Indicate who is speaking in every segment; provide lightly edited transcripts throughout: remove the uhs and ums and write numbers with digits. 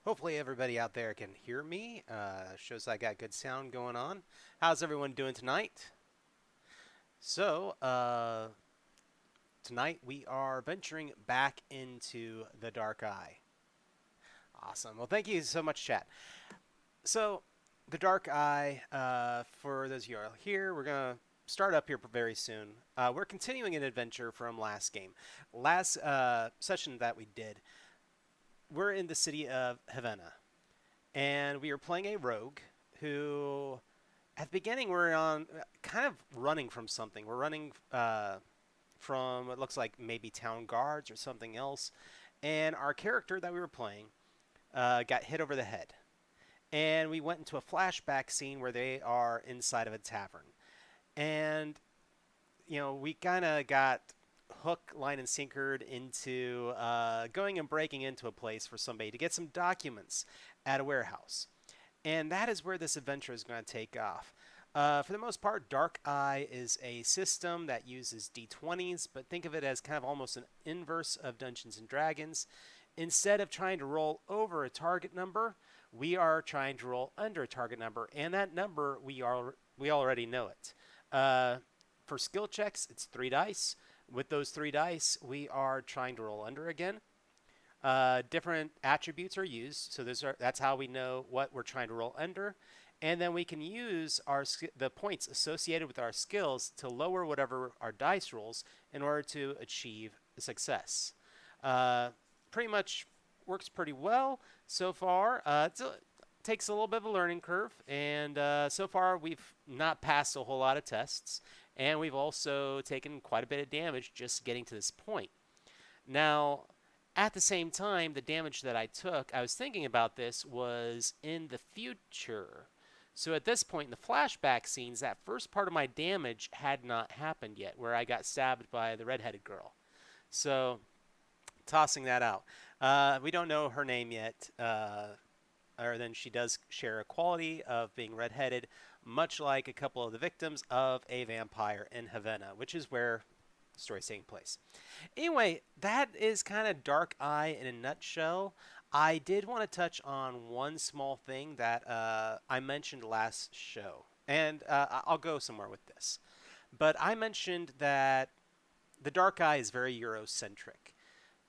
Speaker 1: Hopefully everybody out there can hear me. Shows I got good sound going on. How's everyone doing tonight? So, tonight we are venturing back into the Dark Eye. Awesome. Well, thank you so much, chat. So, the Dark Eye, for those of you who are here, we're going to start up here very soon. We're continuing an adventure from last game. Last session that we did, we're in the city of Havena. And we are playing a rogue who, at the beginning, we're on kind of running from something. We're running from what looks like maybe town guards or something else, and our character that we were playing got hit over the head. And we went into a flashback scene where they are inside of a tavern, and we kind of got hook, line, and sinkered into going and breaking into a place for somebody to get some documents at a warehouse. And that is where this adventure is going to take off. For the most part, Dark Eye is a system that uses d20s, but think of it as kind of almost an inverse of Dungeons and Dragons. Instead of trying to roll over a target number, we are trying to roll under a target number, and that number we already know it. For skill checks, it's 3 dice. With those 3 dice, we are trying to roll under again. Different attributes are used, so that's how we know what we're trying to roll under, and then we can use the points associated with our skills to lower whatever our dice rolls in order to achieve success. Uh, Pretty much works pretty well so far. It takes a little bit of a learning curve, and so far we've not passed a whole lot of tests, and we've also taken quite a bit of damage just getting to this point. Now, at the same time, the damage that I took, I was thinking about this, was in the future. So at this point in the flashback scenes, that first part of my damage had not happened yet, where I got stabbed by the redheaded girl. So, tossing that out. We don't know her name yet, other than she does share a quality of being redheaded, much like a couple of the victims of a vampire in Havena, which is where the story's taking place. Anyway, that is kind of Dark Eye in a nutshell. I did want to touch on one small thing that I mentioned last show, and I'll go somewhere with this. But I mentioned that the Dark Eye is very Eurocentric.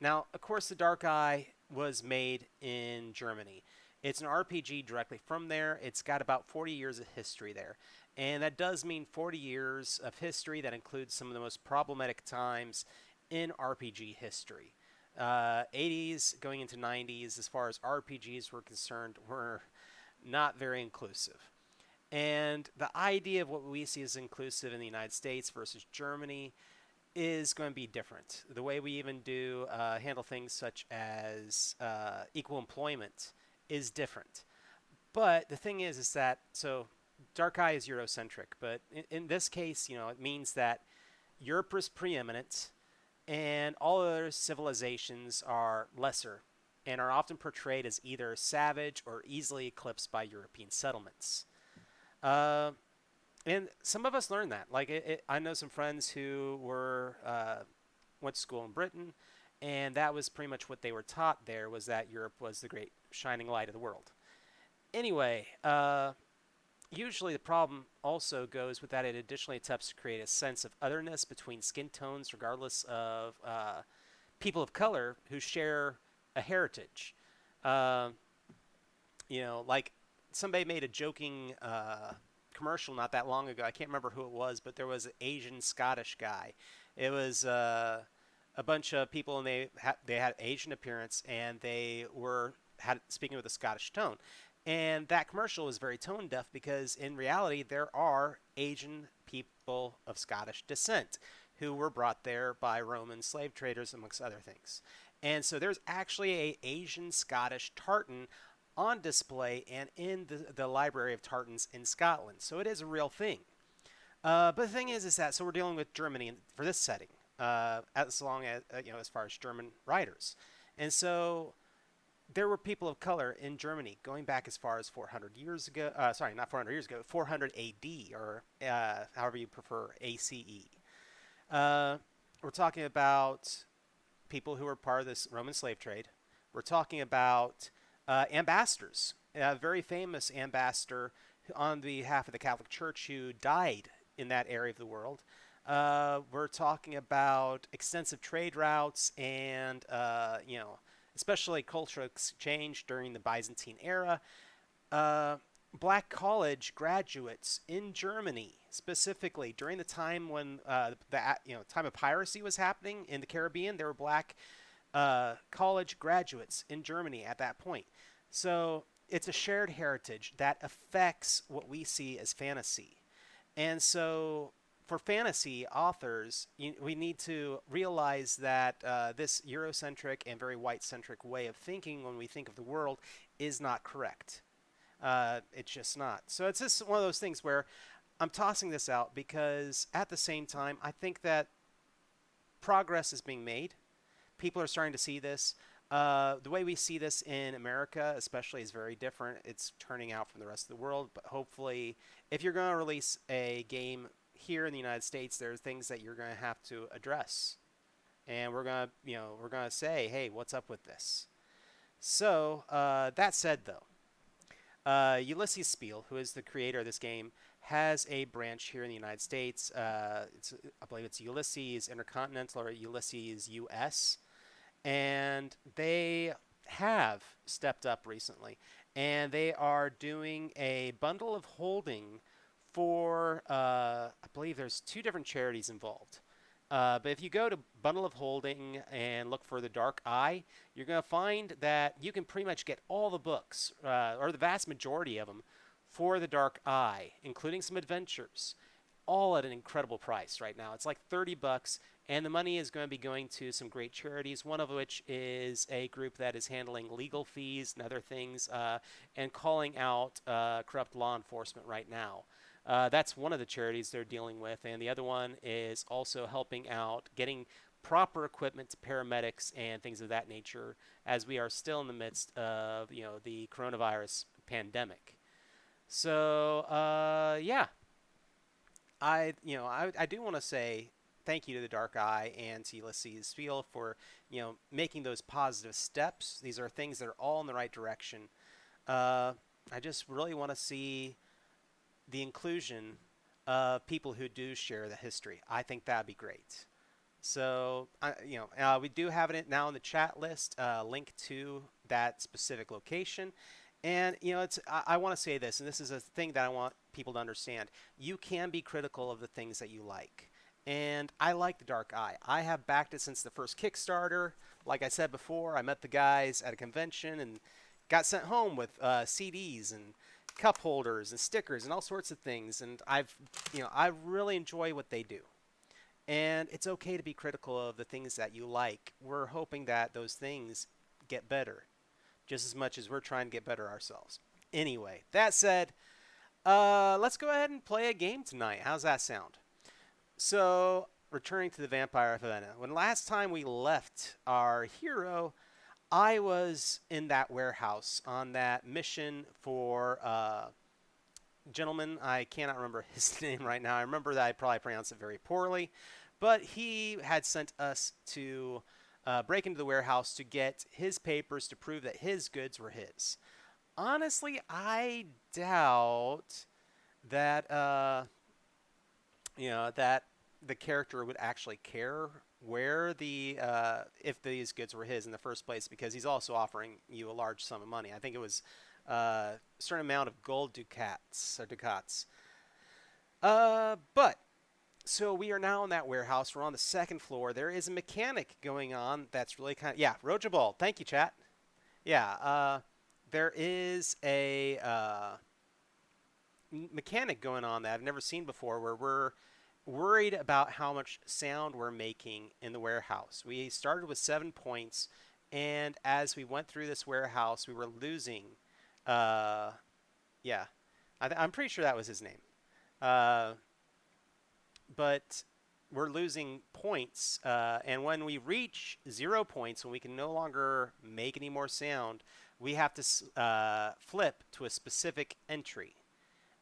Speaker 1: Now, of course, the Dark Eye was made in Germany. It's an RPG directly from there. It's got about 40 years of history there. And that does mean 40 years of history that includes some of the most problematic times in RPG history. 80s going into 90s, as far as RPGs were concerned, were not very inclusive. And the idea of what we see as inclusive in the United States versus Germany is going to be different. The way we even do handle things such as equal employment is different. But the thing is that so Dark Eye is Eurocentric, but in this case, it means that Europe is preeminent, and all other civilizations are lesser, and are often portrayed as either savage or easily eclipsed by European settlements. Uh, and some of us learned that. I know some friends who went to school in Britain, and that was pretty much what they were taught there, was that Europe was the great shining light of the world. Anyway, usually the problem also goes with that it additionally attempts to create a sense of otherness between skin tones, regardless of people of color who share a heritage. Uh, like somebody made a joking commercial not that long ago. I can't remember who it was, but there was an Asian Scottish guy. It was a bunch of people, and they had Asian appearance, and they were had speaking with a Scottish tone. And that commercial was very tone deaf because in reality there are Asian people of Scottish descent who were brought there by Roman slave traders amongst other things. And so there's actually a Asian Scottish tartan on display and in the Library of Tartans in Scotland. So it is a real thing. But the thing is that so we're dealing with Germany for this setting, as long as as far as German writers, and so there were people of color in Germany going back as far as 400 years ago. Sorry, not 400 years ago, 400 A.D. or however you prefer, ACE. We're talking about people who were part of this Roman slave trade. We're talking about ambassadors. A very famous ambassador on behalf of the Catholic Church who died in that area of the world. We're talking about extensive trade routes and, especially cultural exchange during the Byzantine era. Uh, Black college graduates in Germany, specifically during the time when the time of piracy was happening in the Caribbean, there were black college graduates in Germany at that point. So it's a shared heritage that affects what we see as fantasy. And so for fantasy authors, we need to realize that this Eurocentric and very white centric way of thinking when we think of the world is not correct. It's just not. So it's just one of those things where I'm tossing this out because at the same time, I think that progress is being made. People are starting to see this. The way we see this in America, especially, is very different. It's turning out from the rest of the world. But hopefully, if you're going to release a game here in the United States, there are things that you're going to have to address, and we're gonna say, hey, what's up with this? So that said, though. Ulisses Spiele, who is the creator of this game, has a branch here in the United States. I believe it's Ulysses Intercontinental or Ulysses US, and they have stepped up recently, and they are doing a bundle of holding for I believe there's two different charities involved. But if you go to Bundle of Holding and look for the Dark Eye, you're going to find that you can pretty much get all the books, or the vast majority of them, for the Dark Eye, including some adventures, all at an incredible price right now. It's like $30, and the money is going to be going to some great charities, one of which is a group that is handling legal fees and other things, and calling out corrupt law enforcement right now. That's one of the charities they're dealing with, and the other one is also helping out getting proper equipment to paramedics and things of that nature, as we are still in the midst of the coronavirus pandemic. So yeah, I do want to say thank you to the Dark Eye and to Ulysses Spiele for making those positive steps. These are things that are all in the right direction. I just really want to see the inclusion of people who do share the history. I think that'd be great. So, we do have it now in the chat list, link to that specific location. And, I want to say this, and this is a thing that I want people to understand. You can be critical of the things that you like. And I like the Dark Eye. I have backed it since the first Kickstarter. Like I said before, I met the guys at a convention and got sent home with CDs and cup holders and stickers and all sorts of things. And I really enjoy what they do. And it's okay to be critical of the things that you like. We're hoping that those things get better, just as much as we're trying to get better ourselves. Anyway, that said, let's go ahead and play a game tonight. How's that sound? So, returning to the Vampire of Havena. When last time we left our hero, I was in that warehouse on that mission for gentleman. I cannot remember his name right now. I remember that I probably pronounced it very poorly. But he had sent us to break into the warehouse to get his papers to prove that his goods were his. Honestly, I doubt that that the character would actually care where if these goods were his in the first place, because he's also offering you a large sum of money. I think it was a certain amount of gold ducats. But so we are now in that warehouse. We're on the second floor. There is a mechanic going on that's really Rojabal. Thank you, chat. Yeah, there is a mechanic going on that I've never seen before, where we're worried about how much sound we're making in the warehouse. We started with 7 points, and as we went through this warehouse, we were losing. I'm pretty sure that was his name. But we're losing points, and when we reach 0 points, when we can no longer make any more sound, we have to flip to a specific entry.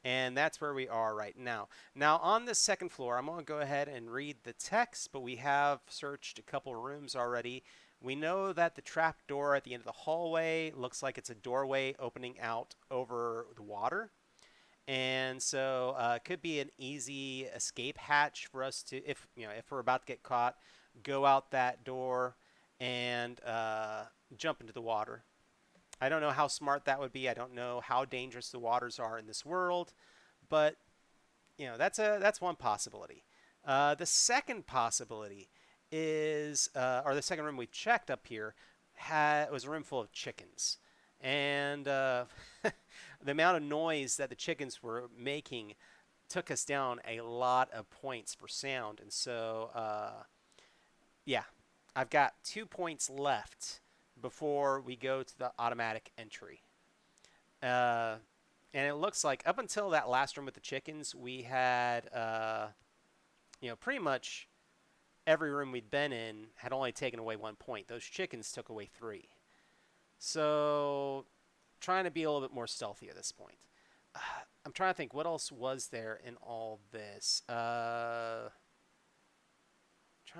Speaker 1: And that's where we are right now. Now, on the second floor, I'm going to go ahead and read the text, but we have searched a couple rooms already. We know that the trap door at the end of the hallway looks like it's a doorway opening out over the water. And so it could be an easy escape hatch for us to, if if we're about to get caught, go out that door and jump into the water. I don't know how smart that would be. I don't know how dangerous the waters are in this world, but that's one possibility. The second possibility is, or the second room we checked up here, was a room full of chickens, and the amount of noise that the chickens were making took us down a lot of points for sound, and so yeah, I've got 2 points left before we go to the automatic entry. And it looks like up until that last room with the chickens, we had, pretty much every room we'd been in had only taken away 1 point. Those chickens took away 3. So trying to be a little bit more stealthy at this point. I'm trying to think, what else was there in all this? Trying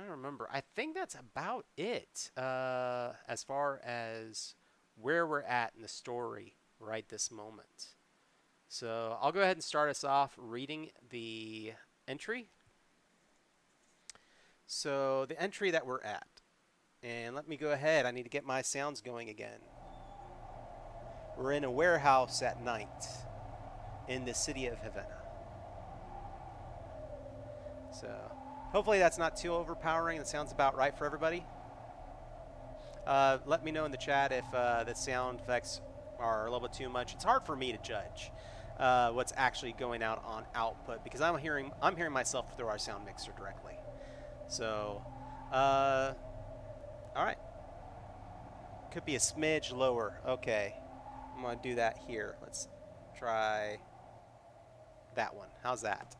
Speaker 1: to remember. I think that's about it as far as where we're at in the story right this moment. So I'll go ahead and start us off reading the entry. So the entry that we're at, and let me go ahead. I need to get my sounds going again. We're in a warehouse at night in the city of Havena. So hopefully that's not too overpowering. It sounds about right for everybody. Let me know in the chat if the sound effects are a little bit too much. It's hard for me to judge what's actually going out on output because I'm hearing myself through our sound mixer directly. So, all right. Could be a smidge lower. Okay, I'm gonna do that here. Let's try that one. How's that?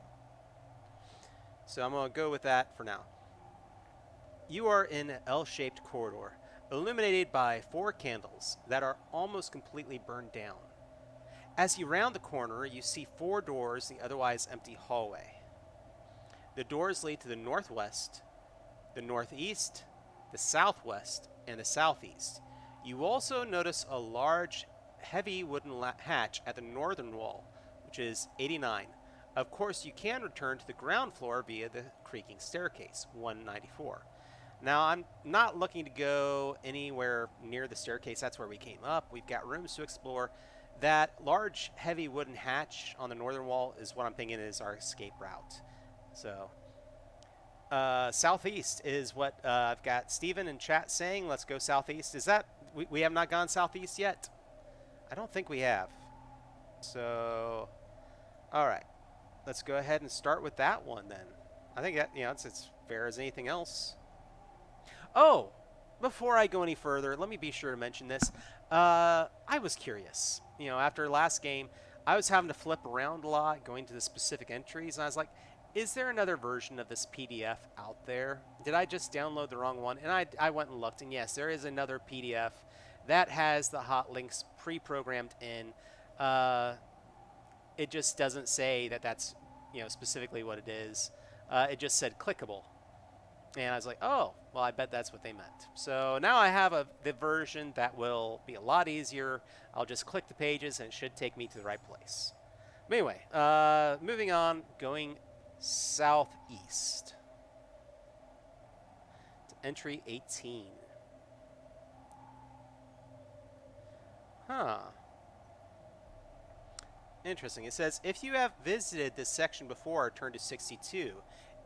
Speaker 1: So I'm gonna go with that for now. You are in an L-shaped corridor, illuminated by 4 candles that are almost completely burned down. As you round the corner, you see 4 doors in the otherwise empty hallway. The doors lead to the northwest, the northeast, the southwest, and the southeast. You also notice a large, heavy wooden hatch at the northern wall, which is 89. Of course, you can return to the ground floor via the creaking staircase, 194. Now, I'm not looking to go anywhere near the staircase. That's where we came up. We've got rooms to explore. That large, heavy wooden hatch on the northern wall is what I'm thinking is our escape route. So, southeast is what I've got Steven in chat saying. Let's go southeast. Is that... We have not gone southeast yet? I don't think we have. So, all right. Let's go ahead and start with that one then. I think that, it's as fair as anything else. Oh, before I go any further, let me be sure to mention this. I was curious. After last game, I was having to flip around a lot, going to the specific entries, and I was like, is there another version of this PDF out there? Did I just download the wrong one? And I went and looked, and yes, there is another PDF that has the hot links pre-programmed in. It just doesn't say that that's specifically what it is. It just said clickable. And I was like, oh, well, I bet that's what they meant. So now I have the version that will be a lot easier. I'll just click the pages and it should take me to the right place. But anyway, moving on, going southeast to entry 18. Huh. Interesting. It says, if you have visited this section before, turn to 62.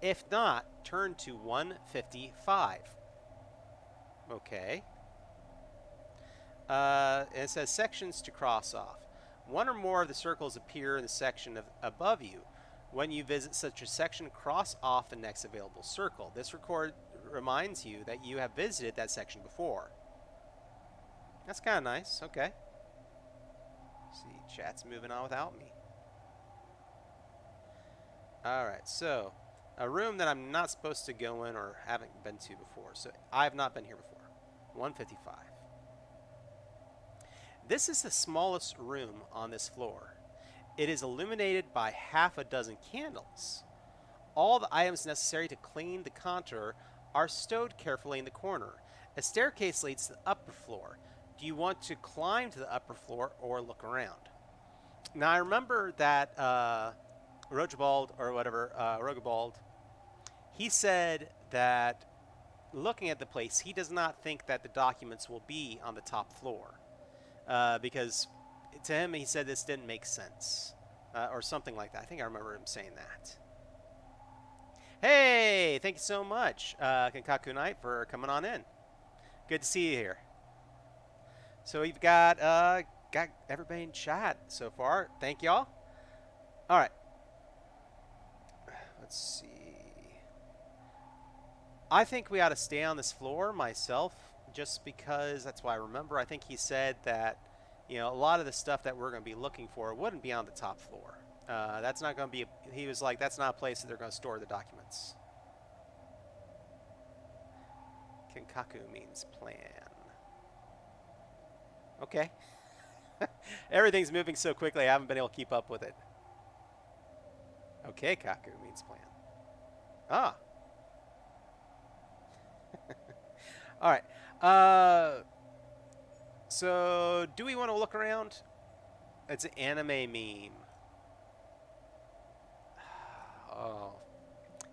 Speaker 1: If not, turn to 155. Okay. And it says sections to cross off. One or more of the circles appear in the section above you. When you visit such a section, cross off the next available circle. This record reminds you that you have visited that section before. That's kind of nice. Okay. See, chat's moving on without me. Alright, so a room that I'm not supposed to go in or haven't been to before. So I have not been here before. 155. This is the smallest room on this floor. It is illuminated by half a dozen candles. All the items necessary to clean the contour are stowed carefully in the corner. A staircase leads to the upper floor. Do you want to climb to the upper floor or look around? Now, I remember that Rogabald, or whatever, Rogabald, he said that looking at the place, he does not think that the documents will be on the top floor. Because to him, he said this didn't make sense. Or something like that. I think I remember him saying that. Hey, thank you so much, Kenkaku Knight, for coming on in. Good to see you here. So we've got everybody in chat so far. Thank y'all. All right. Let's see. I think we ought to stay on this floor myself, just because that's why I remember. I think he said that, you know, a lot of the stuff that we're going to be looking for wouldn't be on the top floor. That's not going to be, he was like, that's not a place that they're going to store the documents. Kinkaku means plan. Okay. Everything's moving so quickly, I haven't been able to keep up with it. Okay, Kaku means plan. Ah. All right. So, do we want to look around? It's an anime meme. Oh.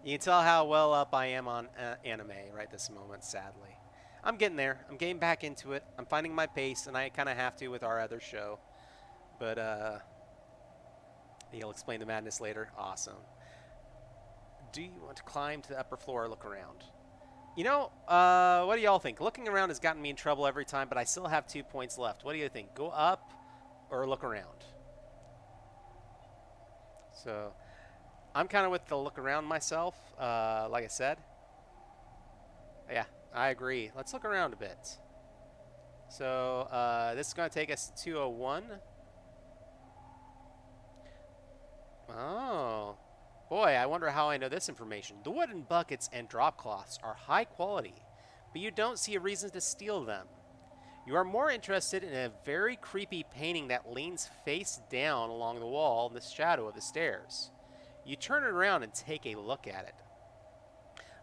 Speaker 1: You can tell how well up I am on anime right this moment, sadly. I'm getting there. I'm getting back into it. I'm finding my pace, and I kind of have to with our other show. But, he'll explain the madness later. Awesome. Do you want to climb to the upper floor or look around? You know, what do y'all think? Looking around has gotten me in trouble every time, but I still have 2 points left. What do you think? Go up or look around? So, I'm kind of with the look around myself, like I said. Yeah, I agree. Let's look around a bit. So, this is going to take us to 201. Oh. Boy, I wonder how I know this information. The wooden buckets and drop cloths are high quality, but you don't see a reason to steal them. You are more interested in a very creepy painting that leans face down along the wall in the shadow of the stairs. You turn it around and take a look at it.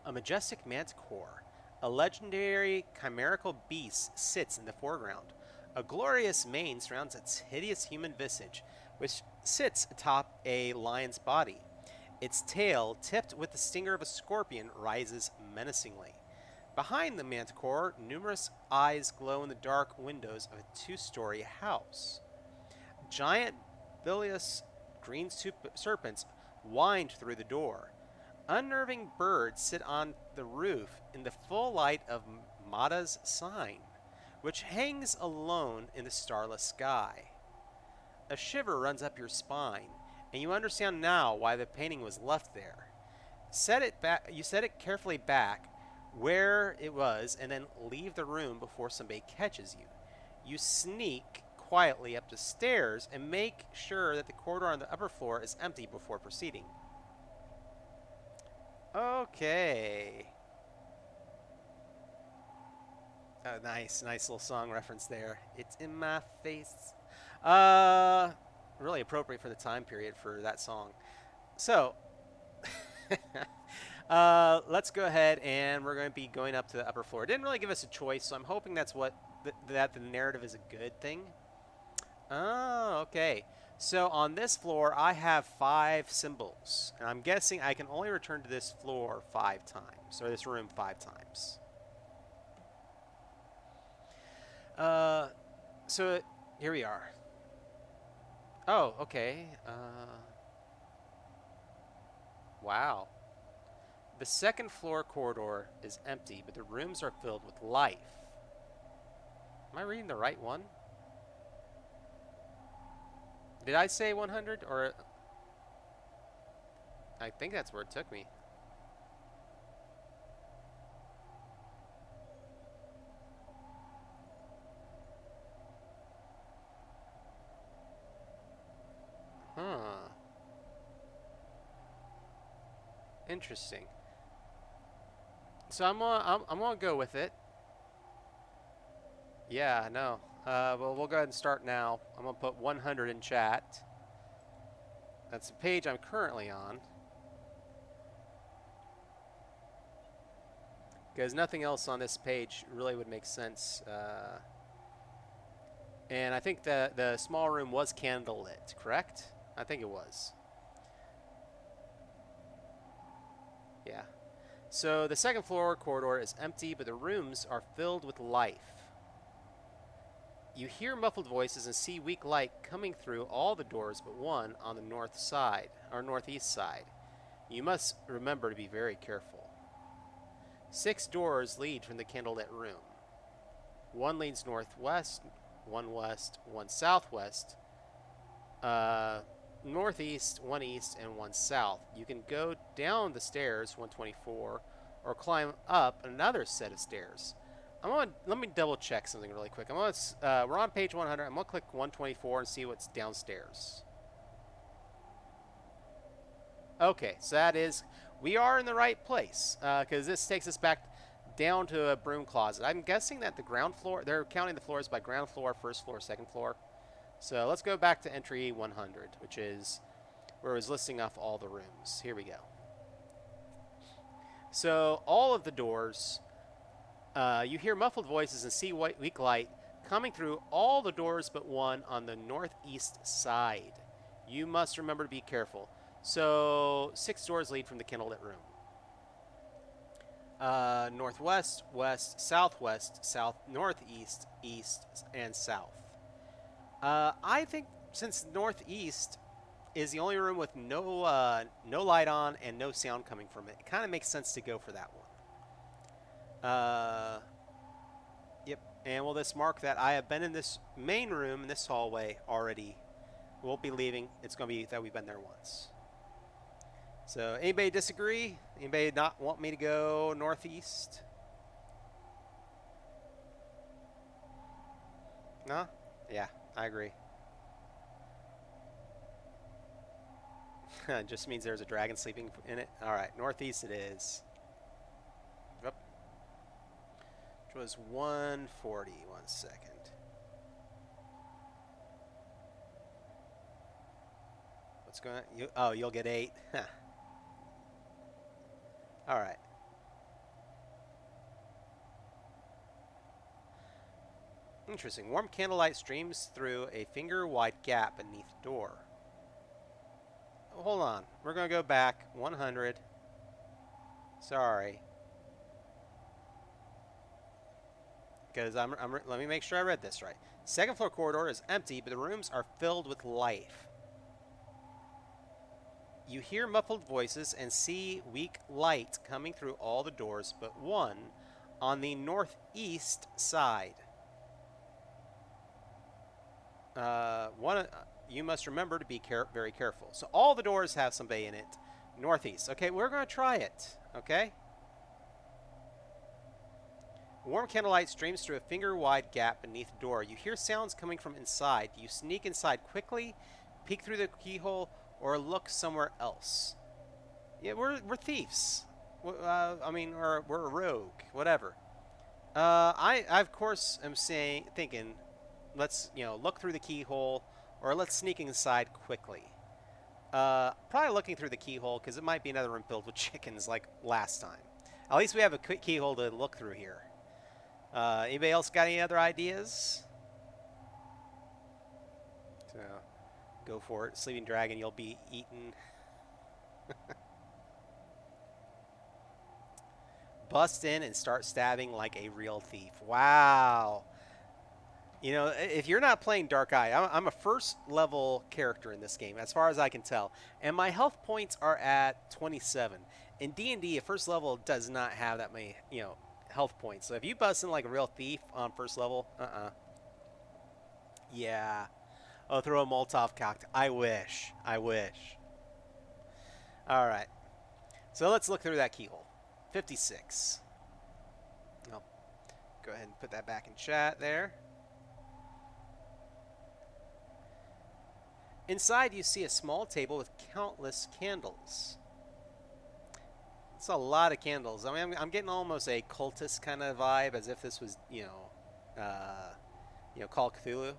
Speaker 1: A majestic manticore, a legendary chimerical beast, sits in the foreground. A glorious mane surrounds its hideous human visage, which sits atop a lion's body. Its tail, tipped with the stinger of a scorpion, rises menacingly. Behind the manticore, numerous eyes glow in the dark windows of a 2-story house. Giant bilious green serpents wind through the door. Unnerving birds sit on the roof in the full light of Mata's sign, which hangs alone in the starless sky. A shiver runs up your spine, and you understand now why the painting was left there. You set it carefully back where it was, and then leave the room before somebody catches you. You sneak quietly up the stairs and make sure that the corridor on the upper floor is empty before proceeding. Okay. Oh, nice little song reference there. It's in my face. Really appropriate for the time period for that song. So, let's go ahead, and we're going to be going up to the upper floor. It didn't really give us a choice, so I'm hoping that's what that the narrative is a good thing. Oh, okay. So on this floor, I have 5 symbols, and I'm guessing I can only return to this floor 5 times, or this room 5 times. So here we are. Oh, okay. Wow. The second floor corridor is empty, but the rooms are filled with life. Am I reading the right one? Did I say 100, or... I think that's where it took me. Huh. Interesting. So I'm gonna go with it. Yeah, no. Well, we'll go ahead and start now. I'm gonna put 100 in chat. That's the page I'm currently on. because nothing else on this page really would make sense. And I think the small room was candlelit, correct? I think it was. Yeah. So the second floor corridor is empty, but the rooms are filled with life. You hear muffled voices and see weak light coming through all the doors but one on the north side, or northeast side. You must remember to be very careful. 6 doors lead from the candlelit room. 1 leads northwest, 1 west, 1 southwest, northeast, 1 east, and 1 south. You can go down the stairs, 124, or climb up another set of stairs. Let me double check something really quick. We're on page 100. I'm gonna click 124 and see what's downstairs. Okay, so we are in the right place because this takes us back down to a broom closet. I'm guessing that the ground floor, they're counting the floors by ground floor, first floor, second floor. So let's go back to entry 100, which is where it was listing off all the rooms. Here we go. So all of the doors, you hear muffled voices and see weak light coming through all the doors but one on the northeast side. You must remember to be careful. So 6 doors lead from the candlelit room. Northwest, west, southwest, south, northeast, east, and south. I think since northeast is the only room with no light on and no sound coming from it, it kind of makes sense to go for that one. Yep, and we'll just mark that I have been in this main room in this hallway already. We'll be leaving. It's going to be that we've been there once. So anybody disagree? Anybody not want me to go northeast? No? Yeah, I agree. It just means there's a dragon sleeping in it. All right, northeast it is. Yep. Which was 140. 1 second. What's going on? You'll get 8. All right. Interesting. Warm candlelight streams through a finger-wide gap beneath the door. Oh, hold on. We're going to go back 100. Sorry. Because let me make sure I read this right. Second floor corridor is empty, but the rooms are filled with life. You hear muffled voices and see weak light coming through all the doors but one on the northeast side. You must remember to be very careful. So all the doors have somebody in it. Northeast. Okay, we're going to try it. Okay? Warm candlelight streams through a finger-wide gap beneath the door. You hear sounds coming from inside. You sneak inside quickly, peek through the keyhole, or look somewhere else. Yeah, we're thieves. Or we're a rogue, whatever. I of course am thinking, let's look through the keyhole, or let's sneak inside quickly. Probably looking through the keyhole because it might be another room filled with chickens like last time. At least we have a quick keyhole to look through here. Anybody else got any other ideas? So. Go for it. Sleeping dragon, you'll be eaten. Bust in and start stabbing like a real thief. Wow. You know, if you're not playing Dark Eye, I'm a first level character in this game, as far as I can tell. And my health points are at 27. In D&D, a first level does not have that many, health points. So if you bust in like a real thief on first level, yeah. Oh, throw a Molotov cocktail. I wish. All right. So let's look through that keyhole. 56. I'll go ahead and put that back in chat there. Inside, you see a small table with countless candles. It's a lot of candles. I mean, I'm getting almost a cultist kind of vibe, as if this was, Call of Cthulhu.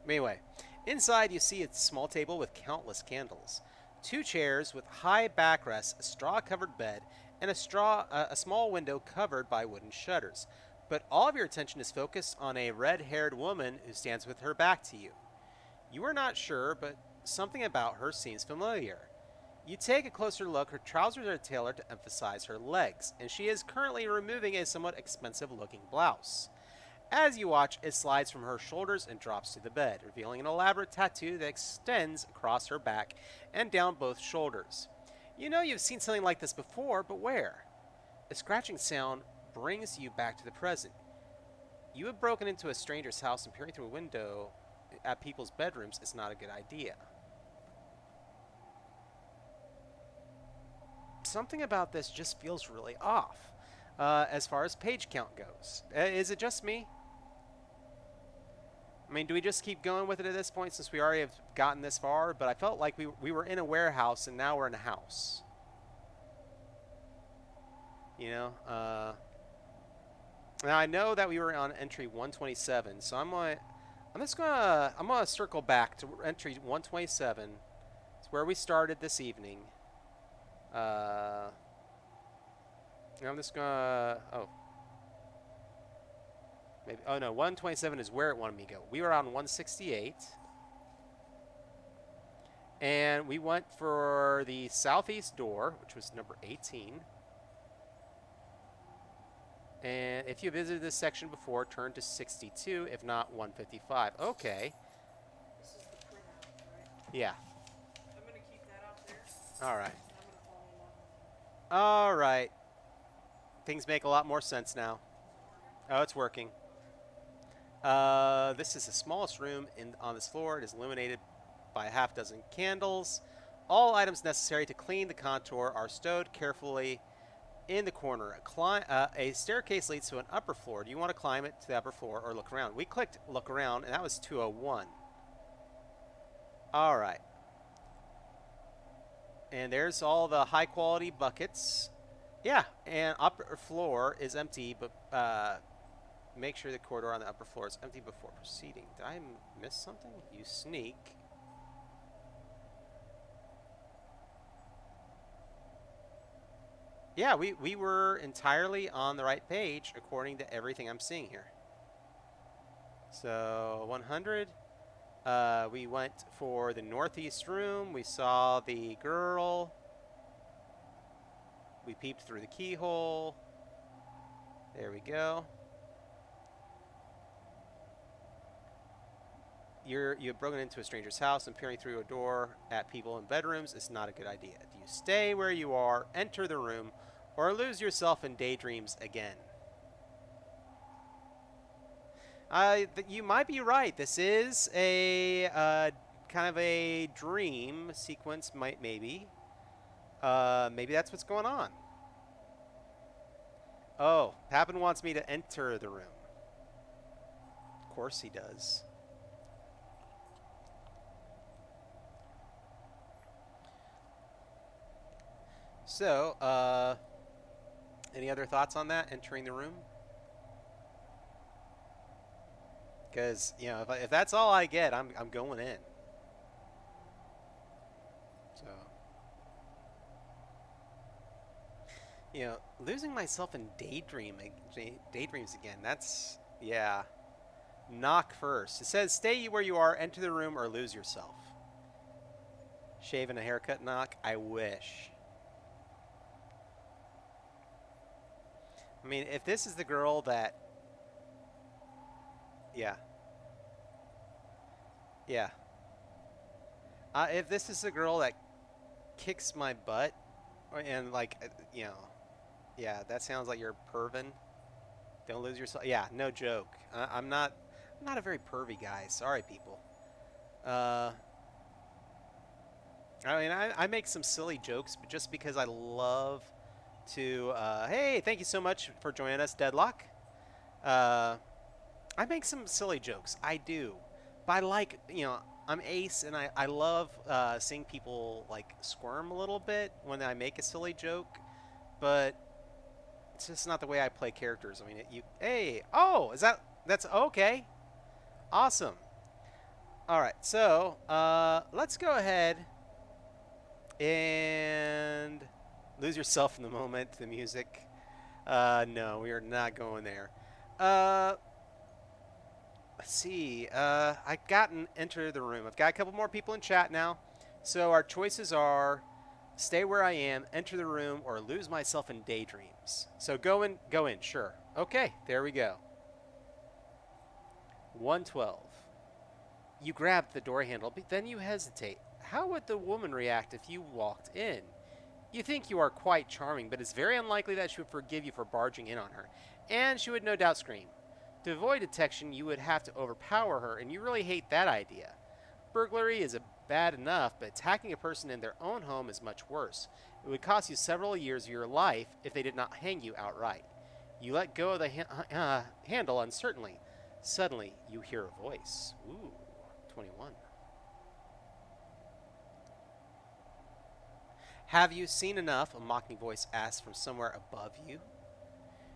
Speaker 1: Anyway. Inside, you see a small table with countless candles, 2 chairs with high backrests, a straw-covered bed, and a small window covered by wooden shutters. But all of your attention is focused on a red-haired woman who stands with her back to you. You are not sure, but something about her seems familiar. You take a closer look. Her trousers are tailored to emphasize her legs, and she is currently removing a somewhat expensive-looking blouse. As you watch, it slides from her shoulders and drops to the bed, revealing an elaborate tattoo that extends across her back and down both shoulders. You know you've seen something like this before, but where? A scratching sound brings you back to the present. You have broken into a stranger's house, and peering through a window at people's bedrooms is not a good idea. Something about this just feels really off, as far as page count goes. Is it just me? I mean, do we just keep going with it at this point since we already have gotten this far? But I felt like we were in a warehouse and now we're in a house. You know? Now I know that we were on entry 127, so I'm gonna circle back to entry 127. It's where we started this evening. And I'm just gonna maybe, oh no, 127 is where it wanted me to go. We were on 168. And we went for the southeast door, which was number 18. And if you visited this section before, turn to 62, if not 155. Okay.
Speaker 2: This is the printout, right?
Speaker 1: Yeah.
Speaker 2: I'm going to keep that out there.
Speaker 1: All right.
Speaker 2: I'm going to follow along.
Speaker 1: All right. Things make a lot more sense now. Oh, it's working. This is the smallest room on this floor. It is illuminated by a half dozen candles. All items necessary to clean the contour are stowed carefully in the corner. A staircase leads to an upper floor. Do you want to climb it to the upper floor or look around? We clicked look around, and that was 201. All right. And there's all the high-quality buckets. Yeah, and upper floor is empty, but make sure the corridor on the upper floor is empty before proceeding. Did I miss something? You sneak. Yeah, we were entirely on the right page according to everything I'm seeing here. So 100. We went for the northeast room. We saw the girl. We peeped through the keyhole. There we go. You've broken into a stranger's house and peering through a door at people in bedrooms is not a good idea. Do you stay where you are, enter the room, or lose yourself in daydreams again? You might be right. This is a kind of a dream sequence, maybe. Maybe that's what's going on. Oh, Pappin wants me to enter the room. Of course he does. So, any other thoughts on that, entering the room? Because, you know, if that's all I get, I'm going in. So, you know, losing myself in daydreams again, that's, yeah. Knock first. It says, stay where you are, enter the room, or lose yourself. Shave and a haircut knock? I wish. I mean, if this is the girl that... Yeah. Yeah. If this is the girl that kicks my butt, and, like, you know... Yeah, that sounds like you're pervin. Don't lose yourself. Yeah, no joke. I'm not a very pervy guy. Sorry, people. I mean, I make some silly jokes, but just because I love... to hey, thank you so much for joining us, Deadlock. I make some silly jokes, I do, but I like, you know, I'm Ace, and I love seeing people like squirm a little bit when I make a silly joke, but it's just not the way I play characters. I mean, hey, oh, that's okay, awesome. All right, so let's go ahead and Lose yourself in the moment, the music. No, we are not going there. Uh, let's see. I got an enter the room. I've got a couple more people in chat now. So our choices are stay where I am, enter the room, or lose myself in daydreams. So go in, sure. Okay, there we go. 112. You grab the door handle, but then you hesitate. How would the woman react if you walked in? You think you are quite charming, but it's very unlikely that she would forgive you for barging in on her, and she would no doubt scream. To avoid detection, you would have to overpower her, and you really hate that idea. Burglary is bad enough, but attacking a person in their own home is much worse. It would cost you several years of your life if they did not hang you outright. You let go of the handle uncertainly. Suddenly, you hear a voice. Ooh, 21. Have you seen enough? A mocking voice asks from somewhere above you.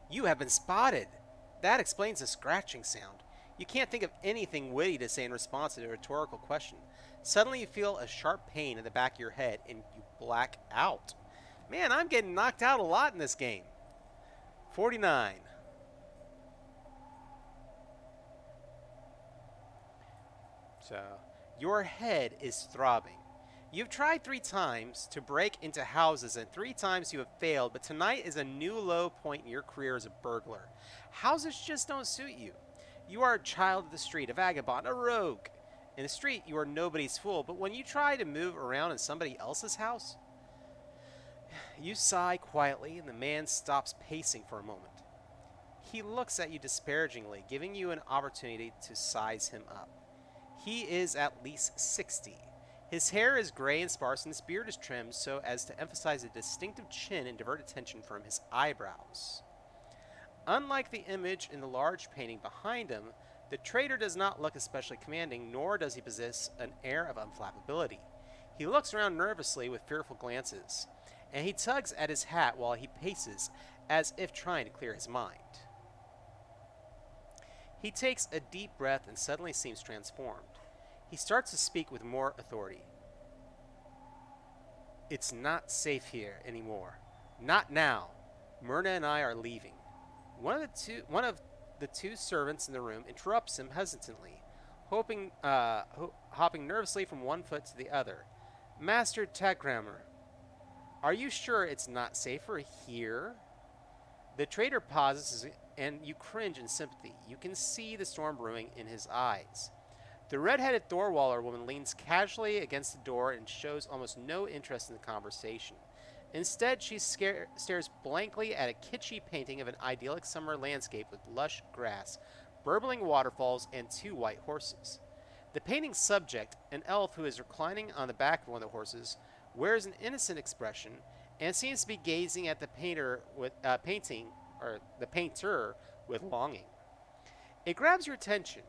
Speaker 1: You have been spotted. That explains the scratching sound. You can't think of anything witty to say in response to a rhetorical question. Suddenly you feel a sharp pain in the back of your head and you black out. Man, I'm getting knocked out a lot in this game. 49. So, your head is throbbing. You've tried 3 times to break into houses and 3 times you have failed, but tonight is a new low point in your career as a burglar. Houses just don't suit you. You are a child of the street, a vagabond, a rogue. In the street, you are nobody's fool, but when you try to move around in somebody else's house, you sigh quietly and the man stops pacing for a moment. He looks at you disparagingly, giving you an opportunity to size him up. He is at least 60. His hair is gray and sparse and his beard is trimmed so as to emphasize a distinctive chin and divert attention from his eyebrows. Unlike the image in the large painting behind him, the traitor does not look especially commanding, nor does he possess an air of unflappability. He looks around nervously with fearful glances, and he tugs at his hat while he paces, as if trying to clear his mind. He takes a deep breath and suddenly seems transformed. He starts to speak with more authority. It's not safe here anymore. Not now. Myrna and I are leaving. One of the 2 servants in the room interrupts him hesitantly, hopping nervously from one foot to the other. Master Tagrammer, are you sure it's not safer here? The traitor pauses and you cringe in sympathy. You can see the storm brewing in his eyes. The red-headed Thorwaller woman leans casually against the door and shows almost no interest in the conversation. Instead, she stares blankly at a kitschy painting of an idyllic summer landscape with lush grass, burbling waterfalls, and 2 white horses. The painting's subject, an elf who is reclining on the back of one of the horses, wears an innocent expression and seems to be gazing at the painter with longing. It grabs your attention.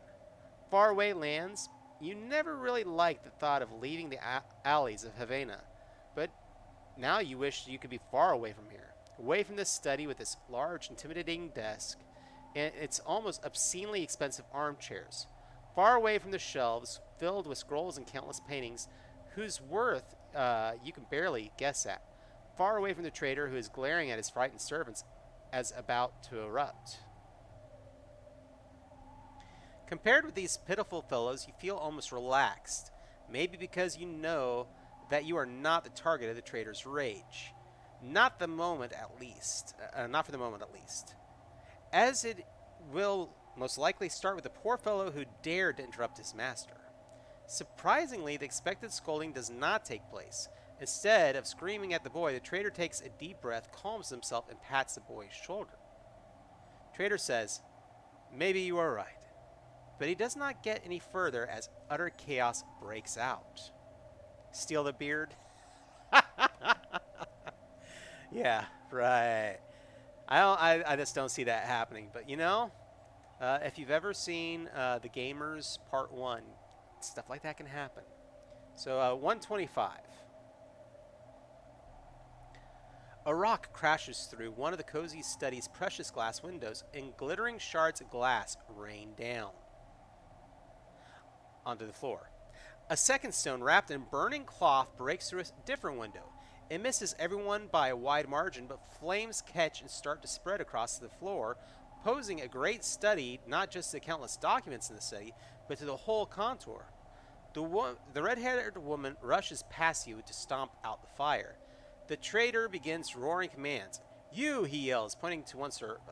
Speaker 1: Faraway lands, you never really liked the thought of leaving the alleys of Havena, but now you wish you could be far away from here, away from this study with its large, intimidating desk and its almost obscenely expensive armchairs, far away from the shelves filled with scrolls and countless paintings whose worth you can barely guess at, far away from the traitor who is glaring at his frightened servants as about to erupt. Compared with these pitiful fellows, you feel almost relaxed, maybe because you know that you are not the target of the traitor's rage. Not for the moment at least. As it will most likely start with the poor fellow who dared to interrupt his master. Surprisingly, the expected scolding does not take place. Instead of screaming at the boy, the traitor takes a deep breath, calms himself, and pats the boy's shoulder. Traitor says, "Maybe you are right." But he does not get any further as utter chaos breaks out. Steal the beard? Yeah, right. I just don't see that happening. But if you've ever seen The Gamers Part 1, stuff like that can happen. So 125. A rock crashes through one of the cozy study's precious glass windows, and glittering shards of glass rain down onto the floor. A second stone wrapped in burning cloth breaks through a different window. It misses everyone by a wide margin, but flames catch and start to spread across the floor, posing a great study not just to the countless documents in the city, but to the whole contour. The red-haired woman rushes past you to stomp out the fire. The traitor begins roaring commands. You, he yells, pointing to one servant.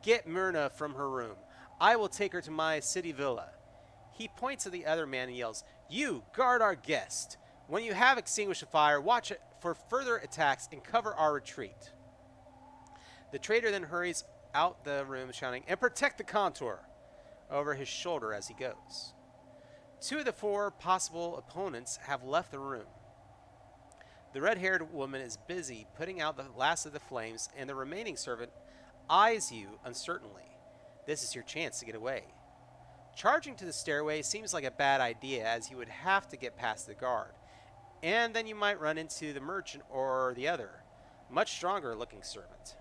Speaker 1: Get Myrna from her room. I will take her to my city villa. He points at the other man and yells, You, guard our guest. When you have extinguished the fire, watch it for further attacks and cover our retreat. The traitor then hurries out the room shouting, And protect the contour, over his shoulder as he goes. 2 of the 4 possible opponents have left the room. The red-haired woman is busy putting out the last of the flames, and the remaining servant eyes you uncertainly. This is your chance to get away. Charging to the stairway seems like a bad idea, as you would have to get past the guard, and then you might run into the merchant or the other, much stronger-looking servant.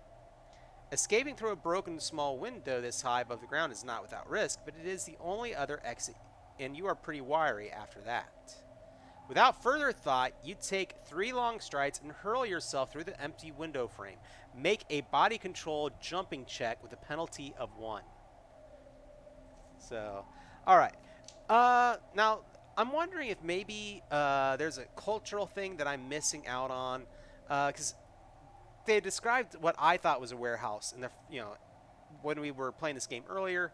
Speaker 1: Escaping through a broken small window this high above the ground is not without risk, but it is the only other exit, and you are pretty wiry after that. Without further thought, you take 3 long strides and hurl yourself through the empty window frame. Make a body control jumping check with a penalty of 1. So, alright. Now, I'm wondering if maybe there's a cultural thing that I'm missing out on. Because they described what I thought was a warehouse in the, when we were playing this game earlier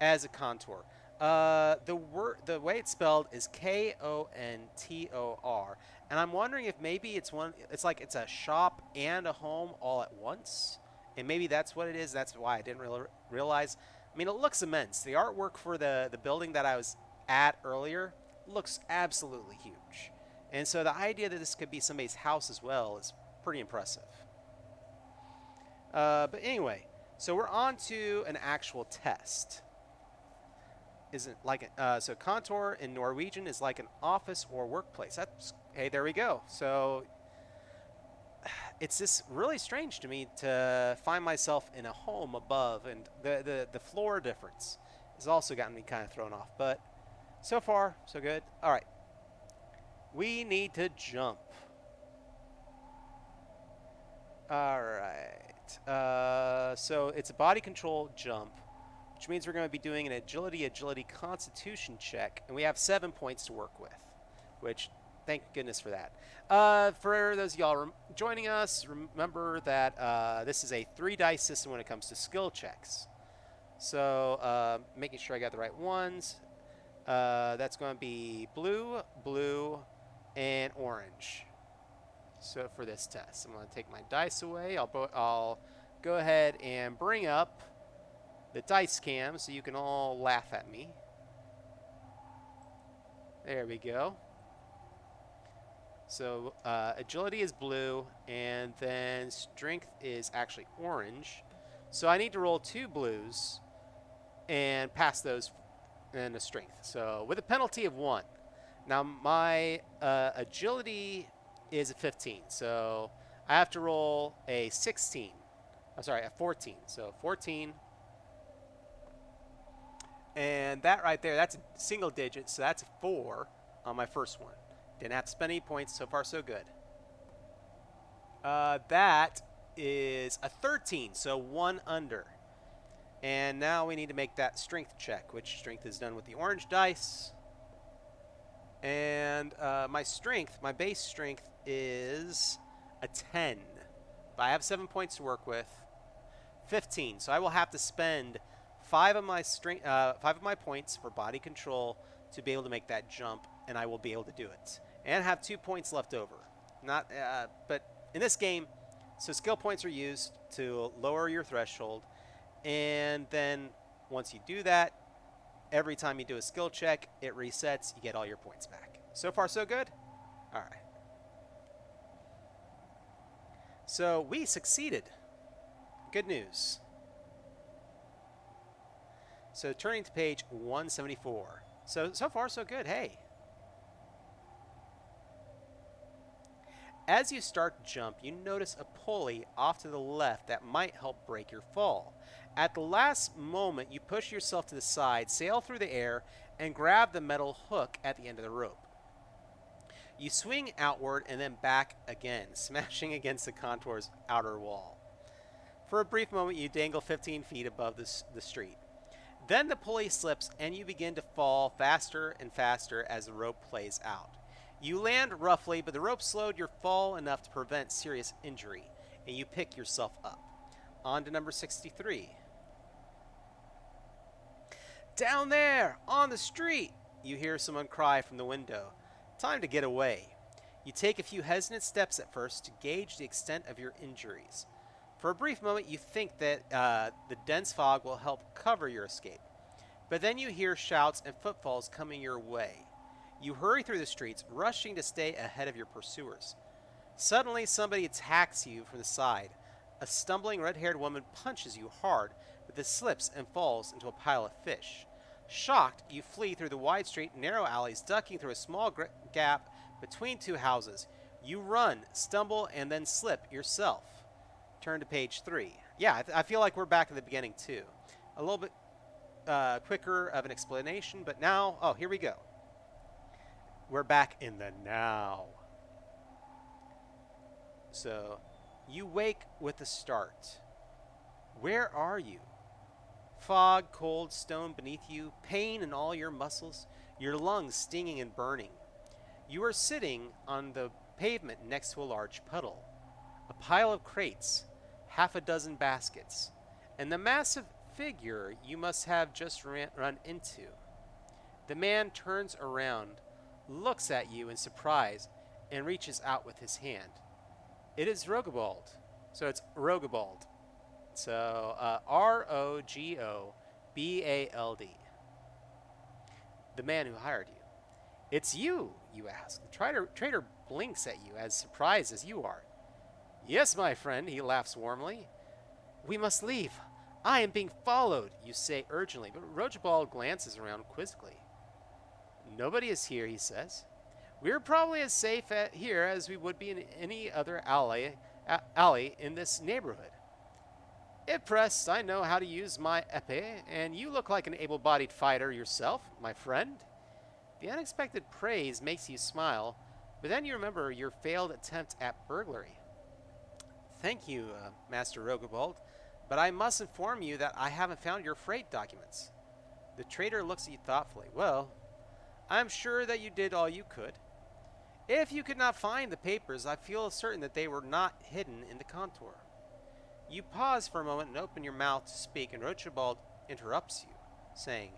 Speaker 1: as a contour. The way it's spelled is Kontor, and I'm wondering if maybe it's it's a shop and a home all at once, and maybe that's what it is. That's why I didn't really realize. I mean, it looks immense. The artwork for the building that I was at earlier looks absolutely huge, and so the idea that this could be somebody's house as well is pretty impressive. But anyway, so we're on to an actual test. Isn't like so contour in Norwegian is like an office or workplace. That's hey, there we go. So it's just really strange to me to find myself in a home above, and the floor difference has also gotten me kind of thrown off. But so far, so good. All right, we need to jump. All right, so it's a body control jump, which means we're going to be doing an agility constitution check, and we have 7 points to work with, which thank goodness for that. For those of y'all joining us, remember that this is a 3-dice system when it comes to skill checks. So making sure I got the right ones. That's going to be blue, and orange. So for this test, I'm going to take my dice away. I'll go ahead and bring up the dice cam so you can all laugh at me. There we go. So agility is blue, and then strength is actually orange. So I need to roll 2 blues and pass those in a strength. So with a penalty of 1. Now my agility is a 15, so I have to roll a 16. I'm sorry, a 14. So 14. And that right there, that's a single digit, so that's a 4 on my first one. Didn't have to spend any points. So far, so good. That is a 13, so 1 under. And now we need to make that strength check, which strength is done with the orange dice. And my base strength is a 10. But I have 7 points to work with. 15, so I will have to spend 5 of my points for body control to be able to make that jump, and I will be able to do it. And have 2 points left over. But in this game, so skill points are used to lower your threshold, and then once you do that, every time you do a skill check, it resets. You get all your points back. So far, so good. All right. So we succeeded. Good news. So turning to page 174. So far, so good. Hey. As you start to jump, you notice a pulley off to the left that might help break your fall. At the last moment, you push yourself to the side, sail through the air, and grab the metal hook at the end of the rope. You swing outward and then back again, smashing against the contour's outer wall. For a brief moment, you dangle 15 feet above the street. Then the pulley slips and you begin to fall faster and faster as the rope plays out. You land roughly, but the rope slowed your fall enough to prevent serious injury, and you pick yourself up. On to number 63. Down there, on the street, you hear someone cry from the window. Time to get away. You take a few hesitant steps at first to gauge the extent of your injuries. For a brief moment, you think that the dense fog will help cover your escape. But then you hear shouts and footfalls coming your way. You hurry through the streets, rushing to stay ahead of your pursuers. Suddenly, somebody attacks you from the side. A stumbling red-haired woman punches you hard, but this slips and falls into a pile of fish. Shocked, you flee through the wide street, narrow alleys, ducking through a small gap between two houses. You run, stumble, and then slip yourself. Turn to page 3. Yeah, I feel like we're back at the beginning, too. A little bit quicker of an explanation, but now, oh, here we go. We're back in the now. So, you wake with a start. Where are you? Fog, cold stone beneath you, pain in all your muscles, your lungs stinging and burning. You are sitting on the pavement next to a large puddle, a pile of crates, half a dozen baskets, and the massive figure you must have just run into. The man turns around, looks at you in surprise, and reaches out with his hand. It is Rogobald. So it's Rogobald. So Rogobald. The man who hired you. It's you, you ask. The trader blinks at you as surprised as you are. Yes, my friend, he laughs warmly. We must leave. I am being followed, you say urgently, but Rogobald glances around quizzically. Nobody is here, he says. We're probably as safe here as we would be in any other alley in this neighborhood. If pressed, I know how to use my épée, and you look like an able-bodied fighter yourself, my friend. The unexpected praise makes you smile, but then you remember your failed attempt at burglary. Thank you, Master Rogobald, but I must inform you that I haven't found your freight documents. The trader looks at you thoughtfully. Well, I'm sure that you did all you could. If you could not find the papers, I feel certain that they were not hidden in the contour. You pause for a moment and open your mouth to speak, and Rogobald interrupts you, saying,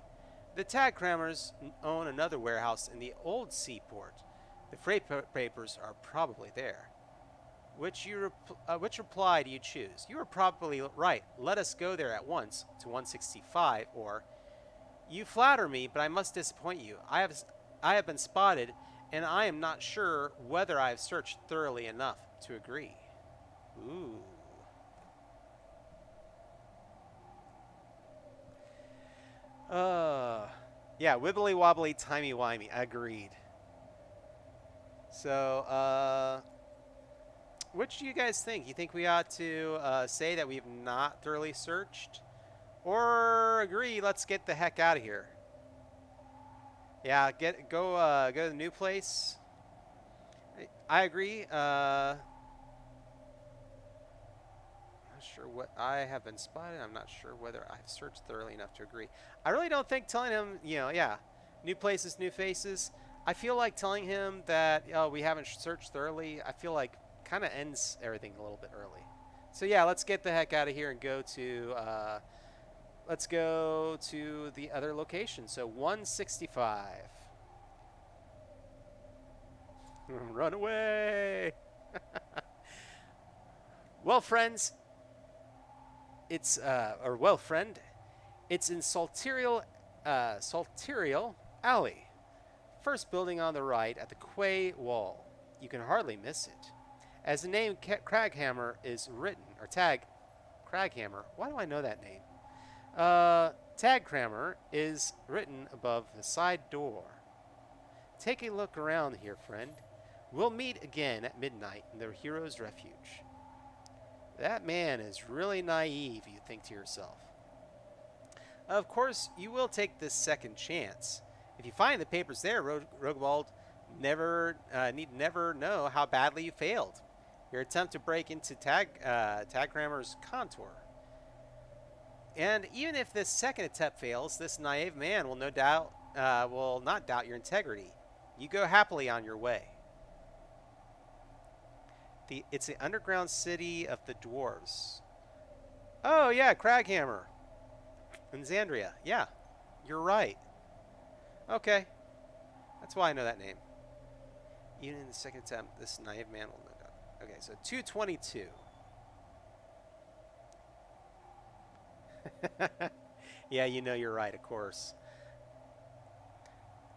Speaker 1: The tag crammers own another warehouse in the old seaport. The freight papers are probably there. Which reply do you choose? You are probably right. Let us go there at once to 165, or you flatter me, but I must disappoint you. I have been spotted, and I am not sure whether I have searched thoroughly enough to agree. Ooh. Yeah, wibbly wobbly, timey wimey. Agreed. So, which do you guys think? You think we ought to say that we've not thoroughly searched? Or agree, let's get the heck out of here? Yeah, go to the new place. I agree. Not sure what I have been spotted. I'm not sure whether I've searched thoroughly enough to agree. I really don't think telling him, yeah, new places, new faces. I feel like telling him that we haven't searched thoroughly. I feel like kind of ends everything a little bit early. So yeah, let's get the heck out of here and go to. Let's go to the other location. So 165. Run away. Well, friends, it's friend, it's in Solitaire Alley. First building on the right at the quay wall. You can hardly miss it. As the name Craghammer is written, or Tag Craghammer. Why do I know that name? Tag Crammer is written above the side door. Take a look around here, friend. We'll meet again at midnight in the hero's refuge. That man is really naive, you think to yourself. Of course, you will take this second chance. If you find the papers there, Rogobald, Need never know how badly you failed. Your attempt to break into Tagrammer's contour. And even if this second attempt fails, this naive man will will not doubt your integrity. You go happily on your way. It's the underground city of the dwarves. Oh yeah, Craghammer. And Xandria. Yeah, you're right. Okay, that's why I know that name. Even in the second attempt, this naive man will no doubt. Okay, so 222. Yeah, you know you're right, of course.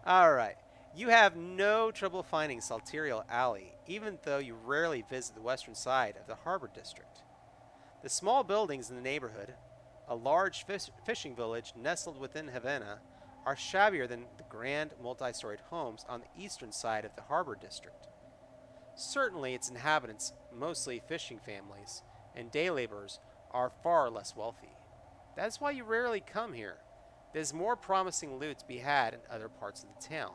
Speaker 1: Alright. You have no trouble finding Salterial Alley, even though you rarely visit the western side of the harbor district. The small buildings in the neighborhood, a large fishing village nestled within Havena, are shabbier than the grand multi-storied homes on the eastern side of the harbor district. Certainly its inhabitants, mostly fishing families, and day laborers, are far less wealthy. That's why you rarely come here. There's more promising loot to be had in other parts of the town.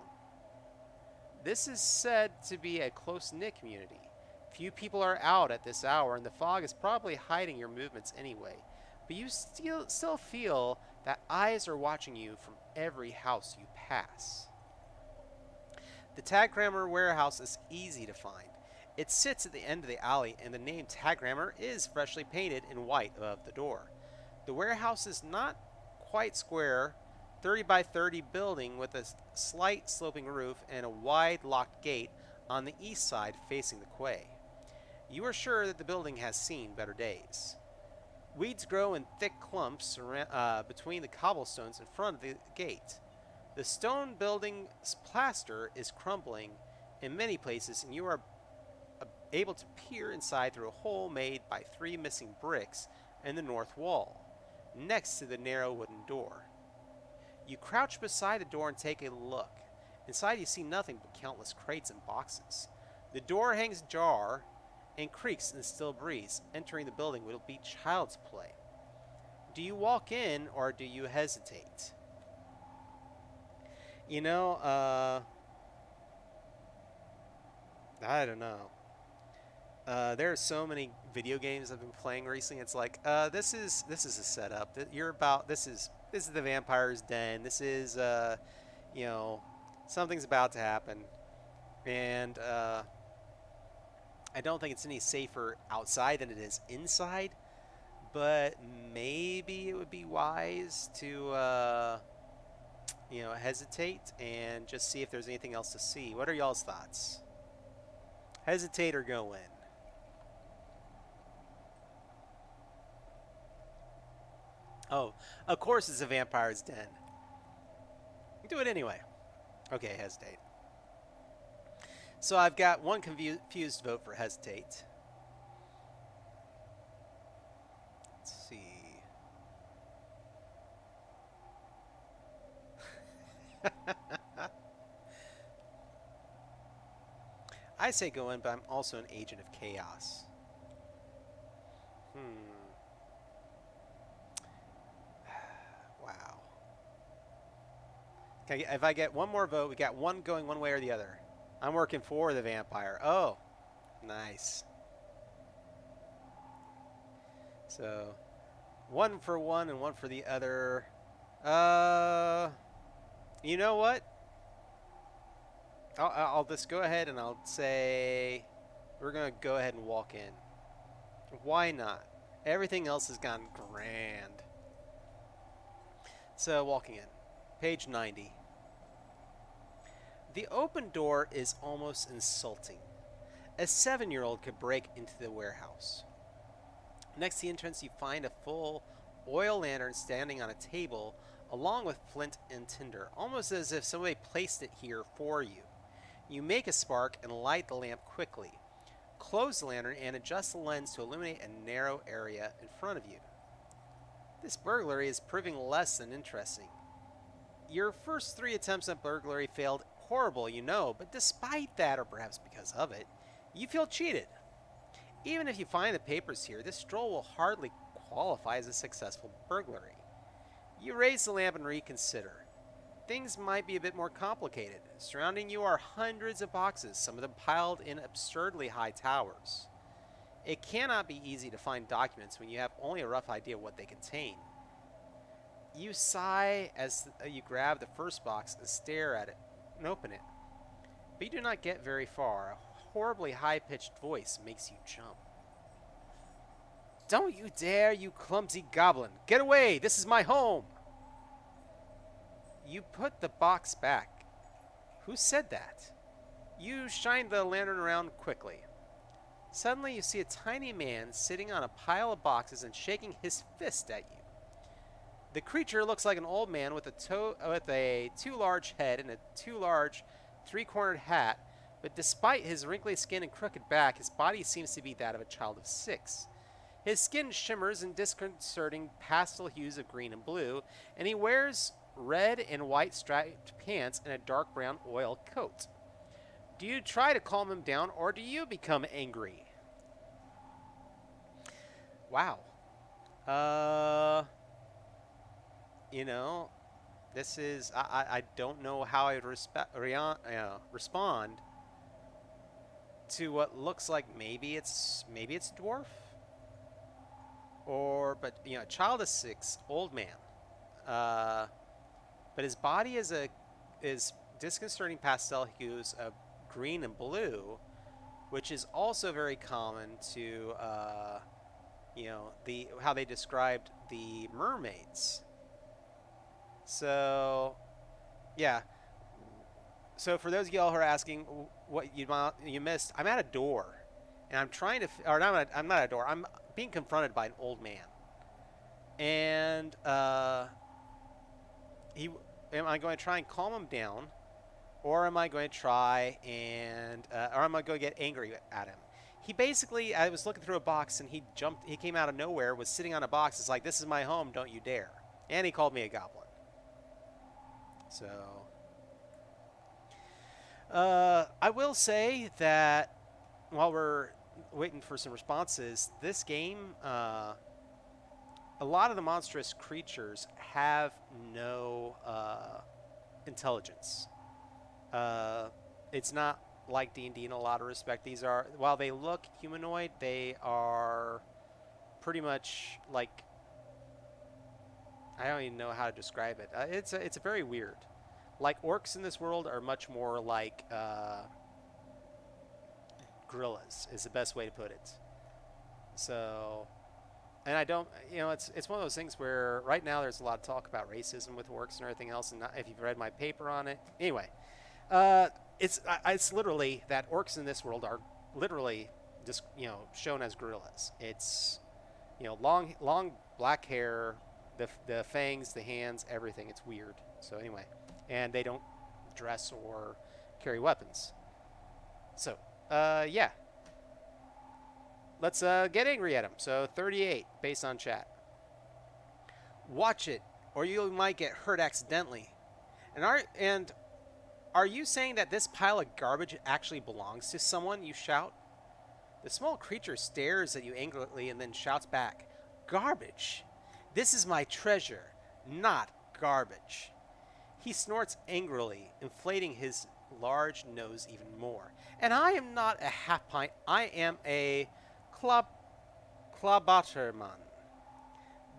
Speaker 1: This is said to be a close-knit community. Few people are out at this hour, and the fog is probably hiding your movements anyway. But you still feel that eyes are watching you from every house you pass. The Tagrammer warehouse is easy to find. It sits at the end of the alley, and the name Tagrammer is freshly painted in white above the door. The warehouse is not quite square, 30 by 30 building with a slight sloping roof and a wide locked gate on the east side facing the quay. You are sure that the building has seen better days. Weeds grow in thick clumps between the cobblestones in front of the gate. The stone building's plaster is crumbling in many places, and you are able to peer inside through a hole made by 3 missing bricks in the north wall, next to the narrow wooden door. You crouch beside the door and take a look. Inside you see nothing but countless crates and boxes. The door hangs ajar and creaks in the still breeze. Entering the building will be child's play. Do you walk in or do you hesitate? You know, I don't know. There are so many video games I've been playing recently. It's like, this is a setup. This is the vampire's den. This is you know, something's about to happen, and I don't think it's any safer outside than it is inside. But maybe it would be wise to you know, hesitate and just see if there's anything else to see. What are y'all's thoughts? Hesitate or go in? Oh, of course it's a vampire's den. Do it anyway. Okay, hesitate. So I've got one confused vote for hesitate. Let's see. I say go in, but I'm also an agent of chaos. Wow. If I get one more vote, we got one going one way or the other. I'm working for the vampire. Oh, nice. So, one for one and one for the other. You know what? I'll just go ahead and I'll say we're going to go ahead and walk in. Why not? Everything else has gone grand. So, walking in. Page 90. The open door is almost insulting. A 7-year-old could break into the warehouse. Next to the entrance, you find a full oil lantern standing on a table along with flint and tinder, almost as if somebody placed it here for you. You make a spark and light the lamp quickly. Close the lantern and adjust the lens to illuminate a narrow area in front of you. This burglary is proving less than interesting. Your first 3 attempts at burglary failed horrible, you know, but despite that, or perhaps because of it, you feel cheated. Even if you find the papers here, this stroll will hardly qualify as a successful burglary. You raise the lamp and reconsider. things might be a bit more complicated. Surrounding you are hundreds of boxes, some of them piled in absurdly high towers. It cannot be easy to find documents when you have only a rough idea what they contain. You sigh as you grab the first box and stare at it and open it. But you do not get very far. A horribly high-pitched voice makes you jump. Don't you dare, you clumsy goblin! Get away! This is my home! You put the box back. Who said that? You shine the lantern around quickly. Suddenly you see a tiny man sitting on a pile of boxes and shaking his fist at you. The creature looks like an old man with a too large head and a too large three-cornered hat, but despite his wrinkly skin and crooked back, his body seems to be that of a child of 6. His skin shimmers in disconcerting pastel hues of green and blue, and he wears red and white striped pants and a dark brown oil coat. Do you try to calm him down, or do you become angry? Wow. You know, this is... I don't know how I'd respond to what looks like maybe it's dwarf? But, you know, child of 6, old man. But his body is disconcerting pastel hues of green and blue, which is also very common to, you know, how they described the mermaids. So, yeah. So for those of y'all who are asking what you missed, I'm at a door, and I'm trying to, or not, I'm not at a door. I'm being confronted by an old man, and am I going to try and calm him down, or am I going to try and, or am I going to get angry at him? He basically, I was looking through a box, and he came out of nowhere, was sitting on a box. It's like, this is my home, don't you dare. And he called me a goblin. So, I will say that while we're waiting for some responses, this game, a lot of the monstrous creatures have no intelligence. It's not like D&D in a lot of respect. These are, while they look humanoid, they are pretty much like, I don't even know how to describe it. It's very weird. Like, orcs in this world are much more like gorillas, is the best way to put it. So, and I don't, you know, it's one of those things where right now there's a lot of talk about racism with orcs and everything else, and if you've read my paper on it. Anyway, it's literally that orcs in this world are literally just, you know, shown as gorillas. It's, you know, long black hair, the fangs, the hands, everything. It's weird. So anyway, and they don't dress or carry weapons. So, yeah. Let's get angry at him. So 38 based on chat. Watch it, or you might get hurt accidentally. And are you saying that this pile of garbage actually belongs to someone? You shout. The small creature stares at you angrily and then shouts back, "Garbage! This is my treasure, not garbage." He snorts angrily, inflating his large nose even more. And I am not a half pint, I am a Klabotterman.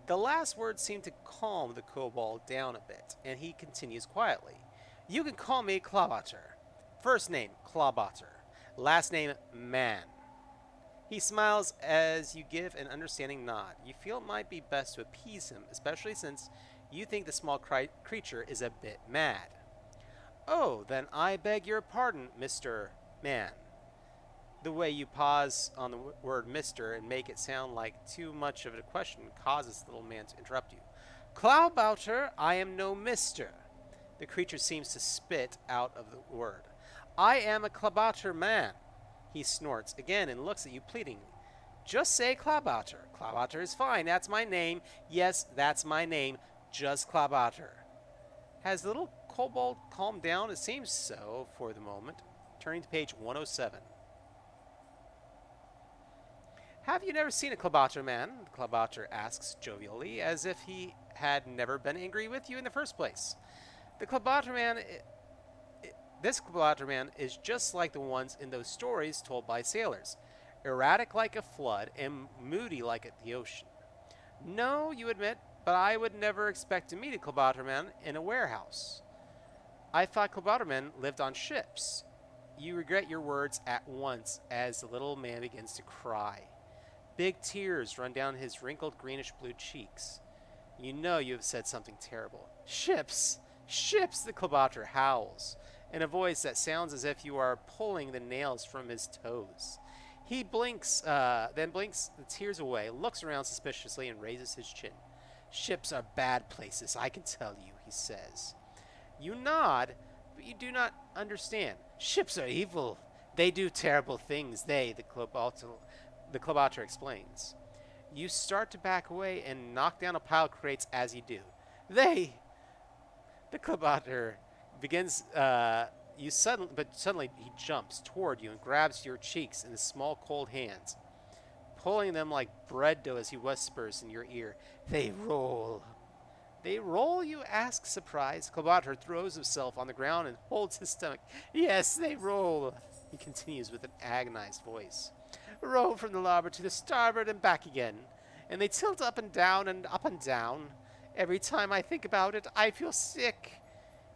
Speaker 1: The last words seem to calm the kobold down a bit, and he continues quietly. You can call me Klabotter. First name, Klabotter. Last name, Man. He smiles as you give an understanding nod. You feel it might be best to appease him, especially since you think the small creature is a bit mad. Oh, then I beg your pardon, Mr. Man. The way you pause on the word Mr. and make it sound like too much of a question causes the little man to interrupt you. Klaubauter, I am no mister. The creature seems to spit out of the word. I am a Klabauter man. He snorts again and looks at you pleadingly. Just say Klabauter. Klabauter is fine. That's my name. Yes, that's my name. Just Klabauter. Has the little kobold calmed down? It seems so for the moment. Turning to page 107. Have you never seen a Klabauter man? Klabauter asks jovially, as if he had never been angry with you in the first place. The Klabauterman, this Klabauterman is just like the ones in those stories told by sailors, erratic like a flood and moody like the ocean. No, you admit, but I would never expect to meet a Klabauterman in a warehouse. I thought Klabautermen lived on ships. You regret your words at once as the little man begins to cry. Big tears run down his wrinkled greenish-blue cheeks. You know you have said something terrible. Ships! Ships! The Klabauter howls, in a voice that sounds as if you are pulling the nails from his toes. He blinks, then blinks the tears away, looks around suspiciously, and raises his chin. Ships are bad places, I can tell you, he says. You nod, but you do not understand. Ships are evil. They do terrible things, the Klabauter explains. You start to back away and knock down a pile of crates as you do. The Klabauter begins, suddenly he jumps toward you and grabs your cheeks in his small cold hands, pulling them like bread dough as he whispers in your ear. They roll. They roll, you ask, surprised. Klabauter throws himself on the ground and holds his stomach. Yes, they roll, he continues with an agonized voice. Roll from the larboard to the starboard and back again. And they tilt up and down and up and down. Every time I think about it, I feel sick.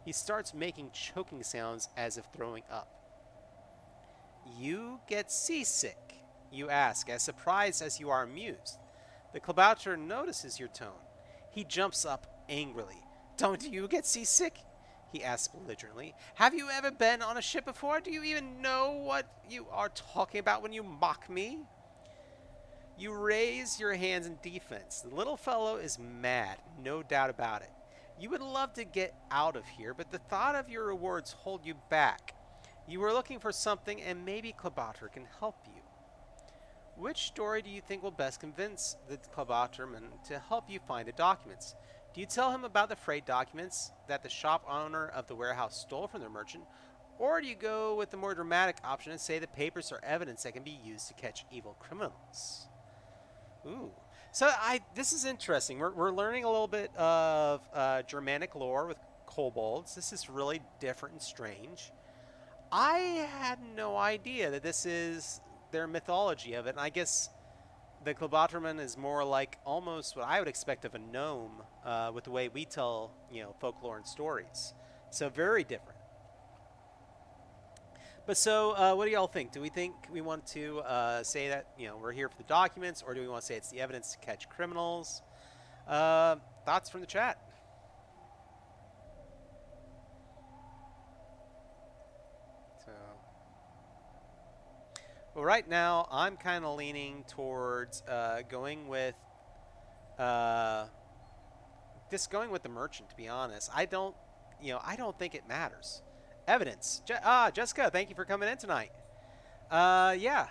Speaker 1: He starts making choking sounds as if throwing up. You get seasick, you ask, as surprised as you are amused. The Klabauter notices your tone. He jumps up angrily. Don't you get seasick? He asks belligerently. Have you ever been on a ship before? Do you even know what you are talking about when you mock me? You raise your hands in defense. The little fellow is mad, no doubt about it. You would love to get out of here, but the thought of your rewards hold you back. You are looking for something, and maybe Klabauter can help you. Which story do you think will best convince the Klabauterman to help you find the documents? Do you tell him about the freight documents that the shop owner of the warehouse stole from the merchant? Or do you go with the more dramatic option and say the papers are evidence that can be used to catch evil criminals? Ooh. So this is interesting. We're learning a little bit of Germanic lore with kobolds. This is really different and strange. I had no idea that this is their mythology of it. And I guess the Klabauterman is more like almost what I would expect of a gnome with the way we tell, folklore and stories. So very different. But so, what do y'all think? Do we think we want to say that, we're here for the documents, or do we want to say it's the evidence to catch criminals? Thoughts from the chat? So, well, right now, I'm kind of leaning towards going with the merchant, to be honest. I don't think it matters. Evidence. Jessica, thank you for coming in tonight. Yeah.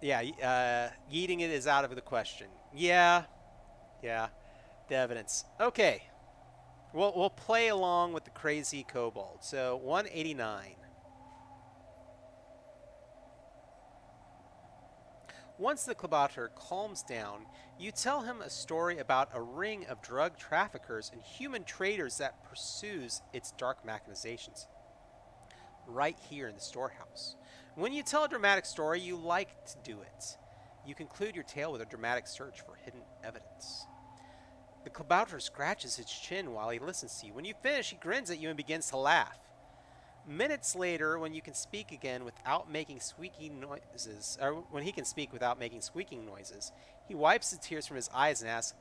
Speaker 1: Yeah, yeeting it is out of the question. Yeah. The evidence. Okay. We'll play along with the crazy kobold. So, 189. Once the Klabauter calms down, you tell him a story about a ring of drug traffickers and human traders that pursues its dark machinations. Right here in the storehouse. When you tell a dramatic story, you like to do it. You conclude your tale with a dramatic search for hidden evidence. The Klabauter scratches his chin while he listens to you. When you finish, he grins at you and begins to laugh. Minutes later, when you can speak again without making squeaking noises, or when he can speak without making squeaking noises, he wipes the tears from his eyes and asks,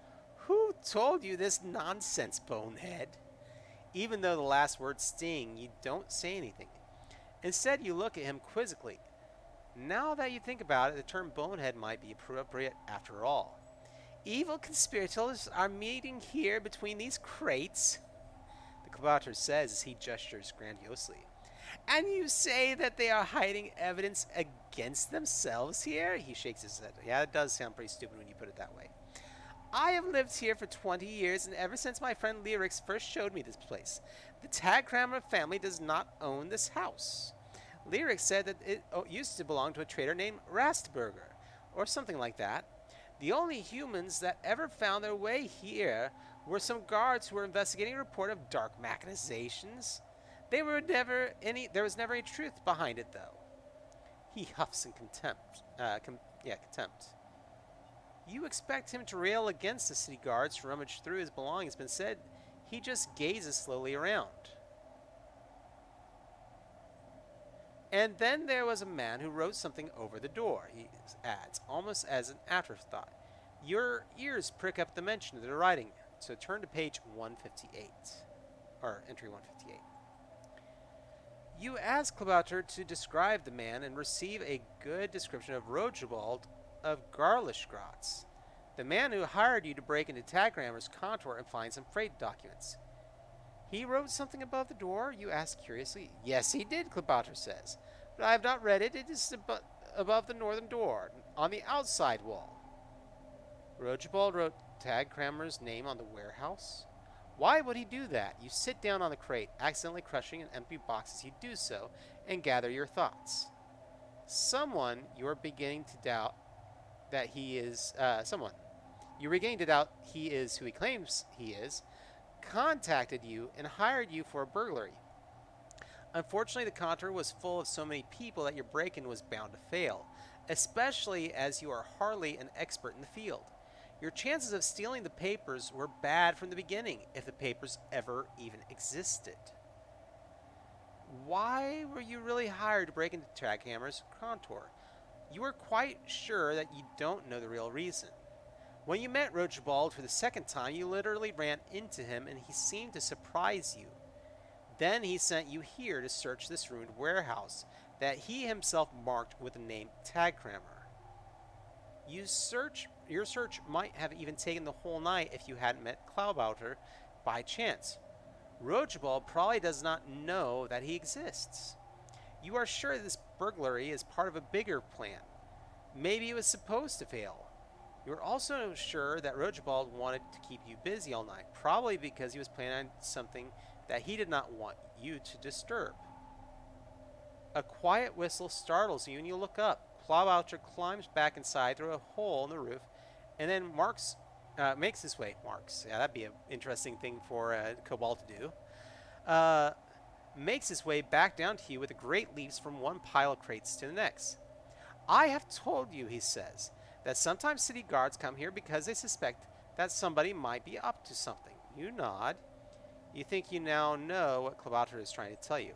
Speaker 1: "Who told you this nonsense, bonehead?" Even though the last words sting, you don't say anything. Instead, you look at him quizzically. Now that you think about it, the term bonehead might be appropriate after all. Evil conspirators are meeting here between these crates, the Klabauter says as he gestures grandiosely. And you say that they are hiding evidence against themselves here? He shakes his head. Yeah, it does sound pretty stupid when you put it that way. I have lived here for 20 years, and ever since my friend Lyrics first showed me this place. The Tagcrammer family does not own this house. Lyrics said that it used to belong to a trader named Rastberger, or something like that. The only humans that ever found their way here were some guards who were investigating a report of dark machinations. There was never any truth behind it, though. He huffs in contempt. You expect him to rail against the city guards to rummage through his belongings, but instead, he just gazes slowly around. And then there was a man who wrote something over the door, he adds, almost as an afterthought. Your ears prick up the mention of the writing, so turn to page 158, or entry 158. You ask Klabauter to describe the man and receive a good description of Rojabald of Garlischgratz, the man who hired you to break into Tagrammer's contour and find some freight documents. He wrote something above the door? You ask curiously. Yes, he did, Klabauter says. But I have not read it. It is above the northern door, on the outside wall. Rojabald wrote Tagrammer's name on the warehouse? Why would he do that? You sit down on the crate, accidentally crushing an empty box as you do so, and gather your thoughts. Someone you're beginning to doubt that he is, you're beginning to doubt he is who he claims he is, contacted you and hired you for a burglary. Unfortunately, the contour was full of so many people that your break-in was bound to fail, especially as you are hardly an expert in the field. Your chances of stealing the papers were bad from the beginning, if the papers ever even existed. Why were you really hired to break into Taghammer's contour? You are quite sure that you don't know the real reason. When you met Rojabald for the second time, you literally ran into him and he seemed to surprise you. Then he sent you here to search this ruined warehouse that he himself marked with the name Taghammer. Your search might have even taken the whole night if you hadn't met Klabauter by chance. Rojabald probably does not know that he exists. You are sure this burglary is part of a bigger plan. Maybe it was supposed to fail. You are also sure that Rojabald wanted to keep you busy all night, probably because he was planning on something that he did not want you to disturb. A quiet whistle startles you and you look up. Klabauter climbs back inside through a hole in the roof and then makes his way. Yeah, that'd be an interesting thing for Cobalt to do. Makes his way back down to you with great leaps from one pile of crates to the next. I have told you, he says, that sometimes city guards come here because they suspect that somebody might be up to something. You nod. You think you now know what Klabauter is trying to tell you.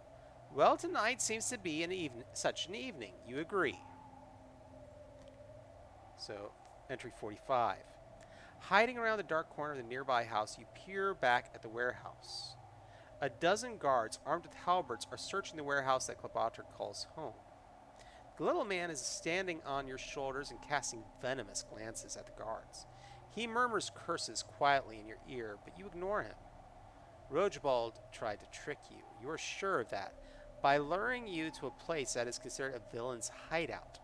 Speaker 1: Well, tonight seems to be such an evening. You agree. So, entry 45. Hiding around the dark corner of the nearby house, you peer back at the warehouse. A dozen guards, armed with halberds, are searching the warehouse that Klabauter calls home. The little man is standing on your shoulders and casting venomous glances at the guards. He murmurs curses quietly in your ear, but you ignore him. Rojabald tried to trick you. You are sure of that, by luring you to a place that is considered a villain's hideout.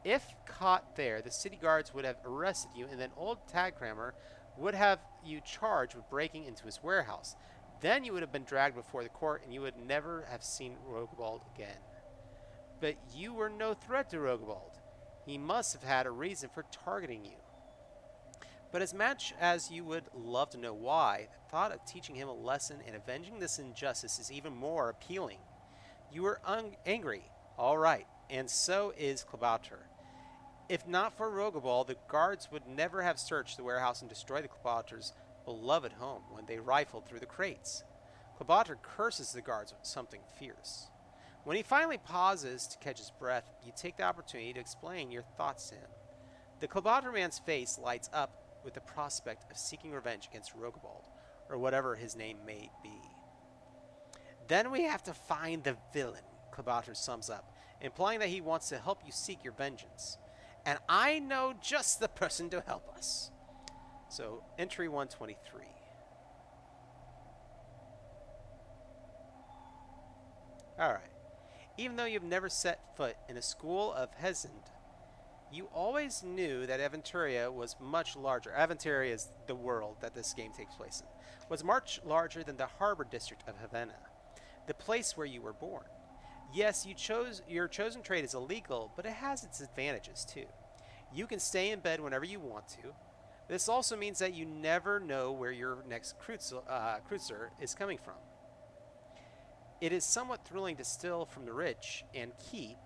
Speaker 1: If caught there, the city guards would have arrested you, and then old Taghammer would have you charged with breaking into his warehouse. Then you would have been dragged before the court, and you would never have seen Rojabald again. But you were no threat to Rojabald. He must have had a reason for targeting you. But as much as you would love to know why, the thought of teaching him a lesson and avenging this injustice is even more appealing. You are angry, all right, and so is Klabauter. If not for Rojabald, the guards would never have searched the warehouse and destroyed the Klabauter's beloved home when they rifled through the crates. Klabauter curses the guards with something fierce. When he finally pauses to catch his breath, you take the opportunity to explain your thoughts to him. The Klabauter man's face lights up with the prospect of seeking revenge against Rojabald, or whatever his name may be. Then we have to find the villain, Klabauter sums up, implying that he wants to help you seek your vengeance. And I know just the person to help us. So, entry 123. Alright. Even though you've never set foot in a school of Hesend, you always knew that Aventuria was much larger. Aventuria is the world that this game takes place in. Was much larger than the harbor district of Havena, the place where you were born. Yes, your chosen trade is illegal, but it has its advantages too. You can stay in bed whenever you want to. This also means that you never know where your next cruiser is coming from. It is somewhat thrilling to steal from the rich and keep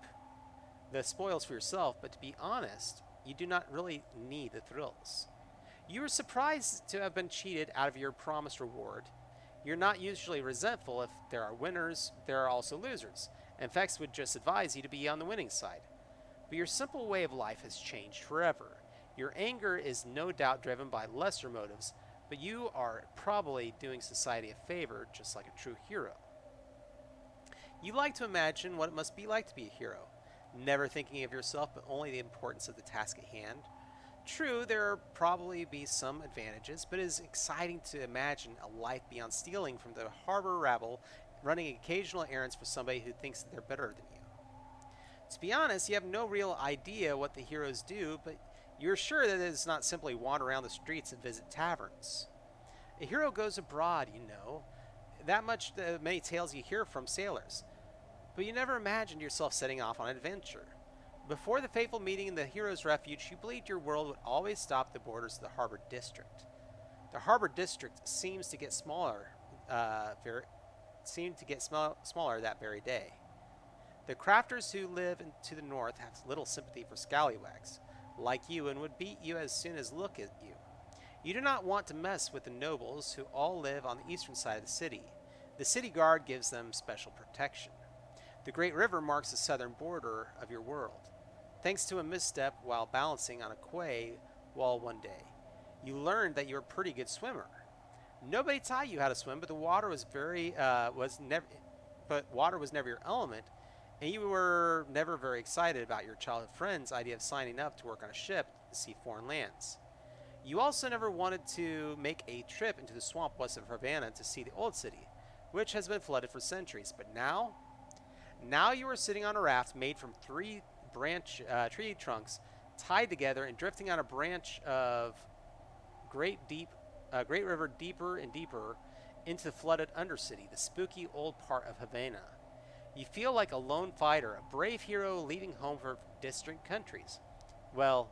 Speaker 1: the spoils for yourself, but to be honest, you do not really need the thrills. You are surprised to have been cheated out of your promised reward. You're not usually resentful if there are winners, there are also losers, and facts would just advise you to be on the winning side. But your simple way of life has changed forever. Your anger is no doubt driven by lesser motives, but you are probably doing society a favor just like a true hero. You like to imagine what it must be like to be a hero, never thinking of yourself but only the importance of the task at hand. True, there will probably be some advantages, but it is exciting to imagine a life beyond stealing from the harbor rabble, running occasional errands for somebody who thinks that they're better than you. To be honest, you have no real idea what the heroes do, but you're sure that it is not simply wander around the streets and visit taverns. A hero goes abroad, you know. That much the many tales you hear from sailors. But you never imagined yourself setting off on an adventure. Before the fateful meeting in the hero's refuge, you believed your world would always stop at the borders of the harbor district. The harbor district seems to get smaller, smaller that very day. The crafters who live to the north have little sympathy for scallywags like you and would beat you as soon as look at you. You do not want to mess with the nobles who all live on the eastern side of the city. The city guard gives them special protection. The great river marks the southern border of your world. Thanks to a misstep while balancing on a quay wall one day, you learned that you were a pretty good swimmer. Nobody taught you how to swim, but the water water was never your element, and you were never very excited about your childhood friend's idea of signing up to work on a ship to see foreign lands. You also never wanted to make a trip into the swamp west of Havana to see the old city, which has been flooded for centuries. But now you are sitting on a raft made from three tree trunks tied together and drifting on a branch of great river deeper and deeper into the flooded undercity, the spooky old part of Havana. You feel like a lone fighter, a brave hero leaving home for distant countries. Well,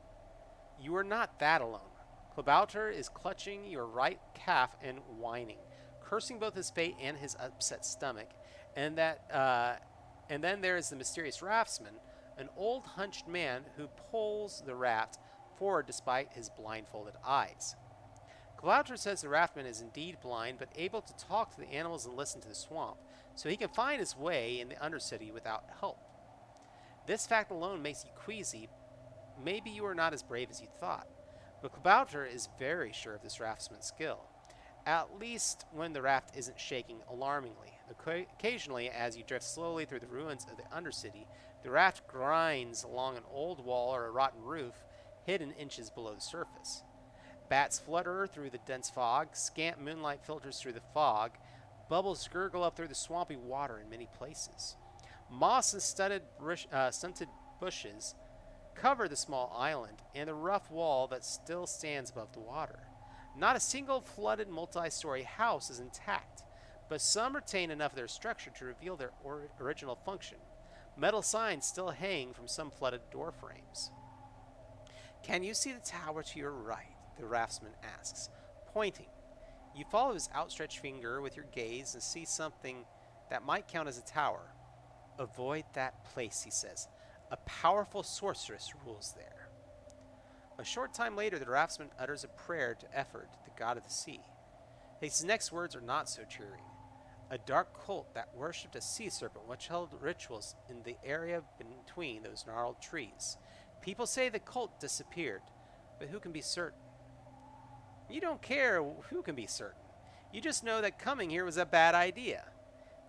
Speaker 1: you are not that alone. Klabauter is clutching your right calf and whining, cursing both his fate and his upset stomach. And then there is the mysterious raftsman, an old hunched man who pulls the raft forward despite his blindfolded eyes. Klabauter says the raftman is indeed blind, but able to talk to the animals and listen to the swamp, so he can find his way in the undercity without help. This fact alone makes you queasy. Maybe you are not as brave as you thought. But Klabauter is very sure of this raftsman's skill, at least when the raft isn't shaking alarmingly. Occasionally, as you drift slowly through the ruins of the undercity, the raft grinds along an old wall or a rotten roof hidden inches below the surface. Bats flutter through the dense fog, scant moonlight filters through the fog, bubbles gurgle up through the swampy water in many places. Moss and stunted bushes cover the small island and the rough wall that still stands above the water. Not a single flooded multi-story house is intact, but some retain enough of their structure to reveal their original function. Metal signs still hang from some flooded door frames. Can you see the tower to your right? The raftsman asks, pointing. You follow his outstretched finger with your gaze and see something that might count as a tower. Avoid that place, he says. A powerful sorceress rules there. A short time later, the raftsman utters a prayer to Effort, the god of the sea. His next words are not so cheering. A dark cult that worshipped a sea serpent once held rituals in the area between those gnarled trees. People say the cult disappeared, but who can be certain? You don't care who can be certain. You just know that coming here was a bad idea.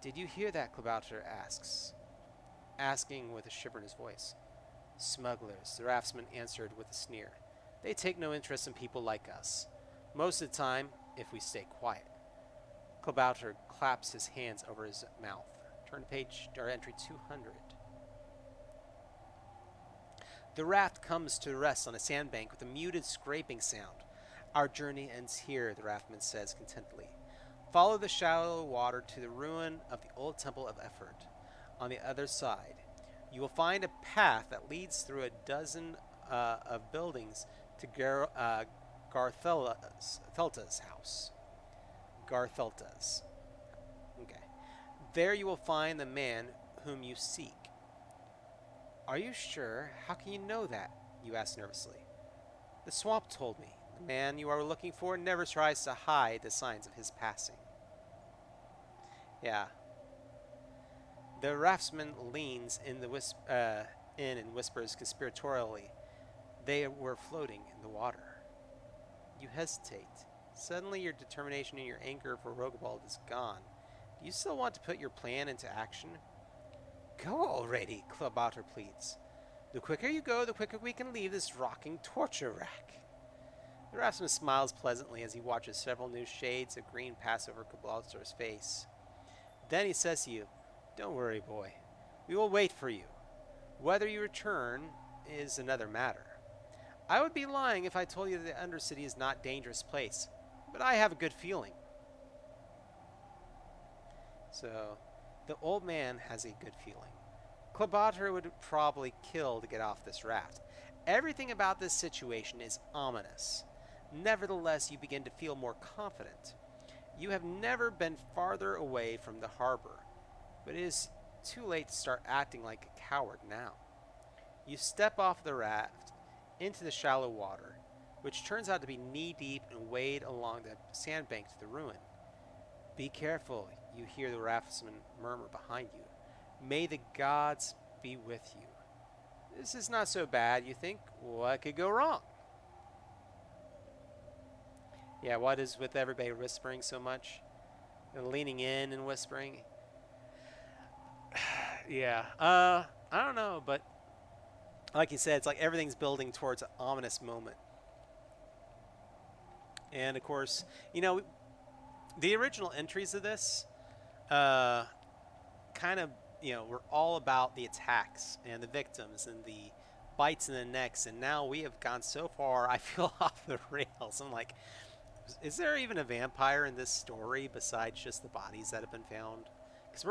Speaker 1: Did you hear that? Klabauter asking with a shiver in his voice. Smugglers, the raftsman answered with a sneer. They take no interest in people like us. Most of the time, if we stay quiet. Klabauter claps his hands over his mouth. Turn to page or entry 200. The raft comes to rest on a sandbank with a muted scraping sound. Our journey ends here, the raftman says contentedly. Follow the shallow water to the ruin of the old temple of Effort. On the other side, you will find a path that leads through a dozen of buildings to Thelta's house. Garthelta's. Okay. There you will find the man whom you seek. Are you sure? How can you know that? You ask nervously. The swamp told me. The man you are looking for never tries to hide the signs of his passing. Yeah. The raftsman leans in and whispers conspiratorially. They were floating in the water. You hesitate. Suddenly your determination and your anger for Rogobald is gone. Do you still want to put your plan into action? Go already, Clabater pleads. The quicker you go, the quicker we can leave this rocking torture rack. The raftsman smiles pleasantly as he watches several new shades of green pass over Clabater's face. Then he says to you, Don't worry, boy. We will wait for you. Whether you return is another matter. I would be lying if I told you that the Undercity is not a dangerous place, but I have a good feeling. So, the old man has a good feeling. Clabater would probably kill to get off this raft. Everything about this situation is ominous. Nevertheless, you begin to feel more confident. You have never been farther away from the harbor, but it is too late to start acting like a coward now. You step off the raft into the shallow water, which turns out to be knee-deep and wade along the sandbank to the ruin. Be careful, you hear the raftsman murmur behind you. May the gods be with you. This is not so bad, you think. What could go wrong? Yeah, what is with everybody whispering so much? And leaning in and whispering? Yeah, I don't know, but like you said, it's like everything's building towards an ominous moment. And of course, you know, the original entries of this kind of, you know, were all about the attacks and the victims and the bites in the necks. And now we have gone so far, I feel off the rails. I'm like, is there even a vampire in this story besides just the bodies that have been found? Because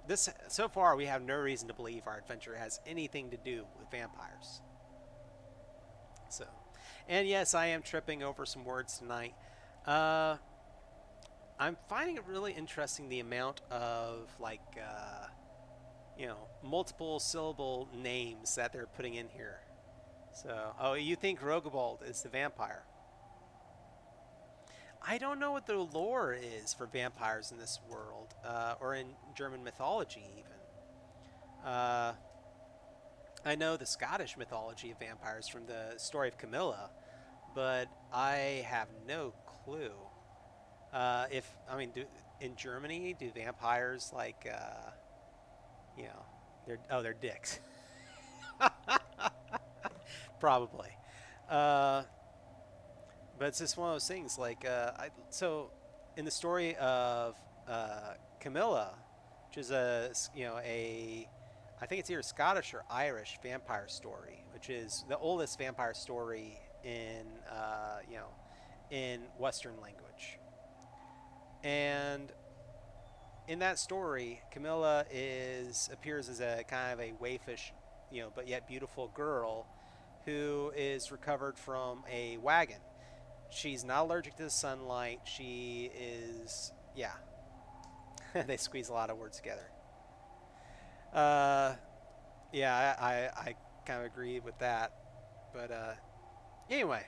Speaker 1: this so far, we have no reason to believe our adventure has anything to do with vampires. So, and yes, I am tripping over some words tonight. I'm finding it really interesting the amount of you know, multiple syllable names that they're putting in here. So, oh, you think Rogobald is the vampire? I don't know what the lore is for vampires in this world, or in German mythology even. I know the Scottish mythology of vampires from the story of Camilla, but I have no clue. In Germany, do vampires you know, they're dicks. Probably. But it's just one of those things. So in the story of Camilla, which is I think it's either Scottish or Irish vampire story, which is the oldest vampire story in in Western language. And in that story, Camilla appears as a kind of a waifish, but yet beautiful girl who is recovered from a wagon. She's not allergic to the sunlight. She is, yeah. They squeeze a lot of words together. Yeah, I kind of agree with that. But anyway,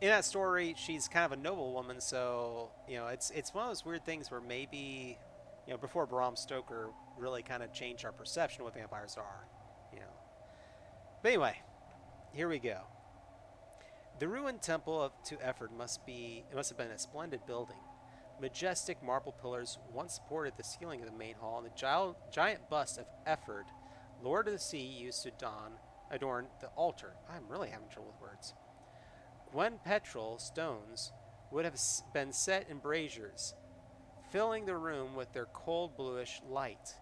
Speaker 1: in that story, she's kind of a noble woman. So it's one of those weird things where maybe before Bram Stoker really kind of changed our perception of what vampires are. But anyway, here we go. The ruined temple to Efford must have been a splendid building. Majestic marble pillars once supported the ceiling of the main hall, and the giant bust of Efford, Lord of the Sea, used to adorn the altar. I'm really having trouble with words. Gwen petrol stones would have been set in braziers, filling the room with their cold bluish light.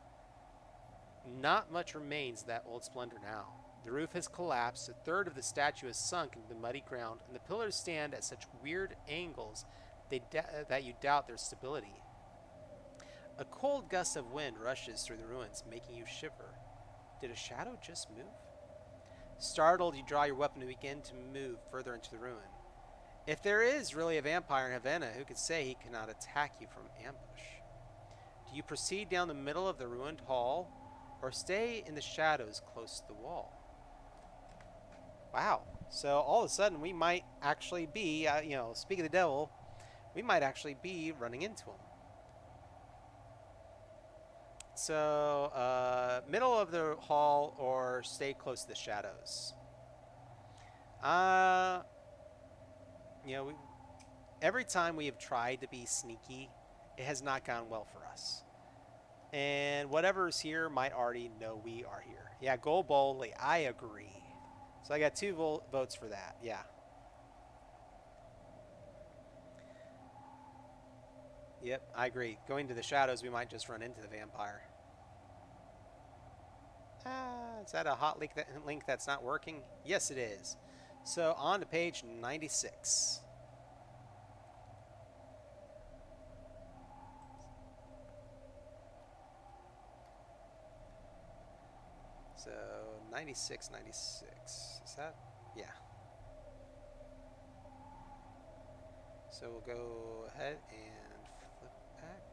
Speaker 1: Not much remains of that old splendor now. The roof has collapsed, a third of the statue has sunk into the muddy ground, and the pillars stand at such weird angles that you doubt their stability. A cold gust of wind rushes through the ruins, making you shiver. Did a shadow just move? Startled, you draw your weapon and begin to move further into the ruin. If there is really a vampire in Havana, who could say he cannot attack you from ambush? Do you proceed down the middle of the ruined hall, or stay in the shadows close to the wall? Wow. So all of a sudden, we might actually be, speak of the devil, we might actually be running into him. So, middle of the hall or stay close to the shadows. Uh, every time we have tried to be sneaky, it has not gone well for us. And whatever is here might already know we are here. Yeah, go boldly. I agree. So I got 2 votes for that. Yeah. Yep, I agree. Going to the shadows, we might just run into the vampire. Is that a hot link that's not working? Yes, it is. So on to page 96. So 96, 96. Is that? Yeah. So we'll go ahead and flip back.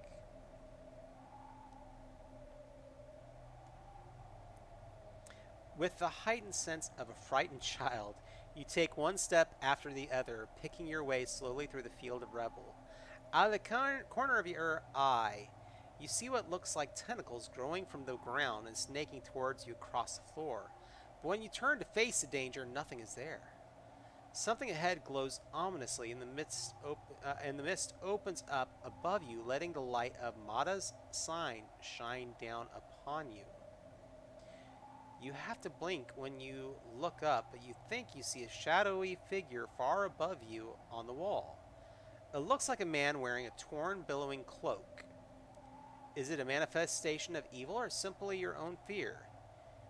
Speaker 1: With the heightened sense of a frightened child, you take one step after the other, picking your way slowly through the field of rubble. Out of the corner of your eye, you see what looks like tentacles growing from the ground and snaking towards you across the floor. But when you turn to face the danger, nothing is there. Something ahead glows ominously, and the mist opens up above you, letting the light of Mata's sign shine down upon you. You have to blink when you look up, but you think you see a shadowy figure far above you on the wall. It looks like a man wearing a torn, billowing cloak. Is it a manifestation of evil or simply your own fear?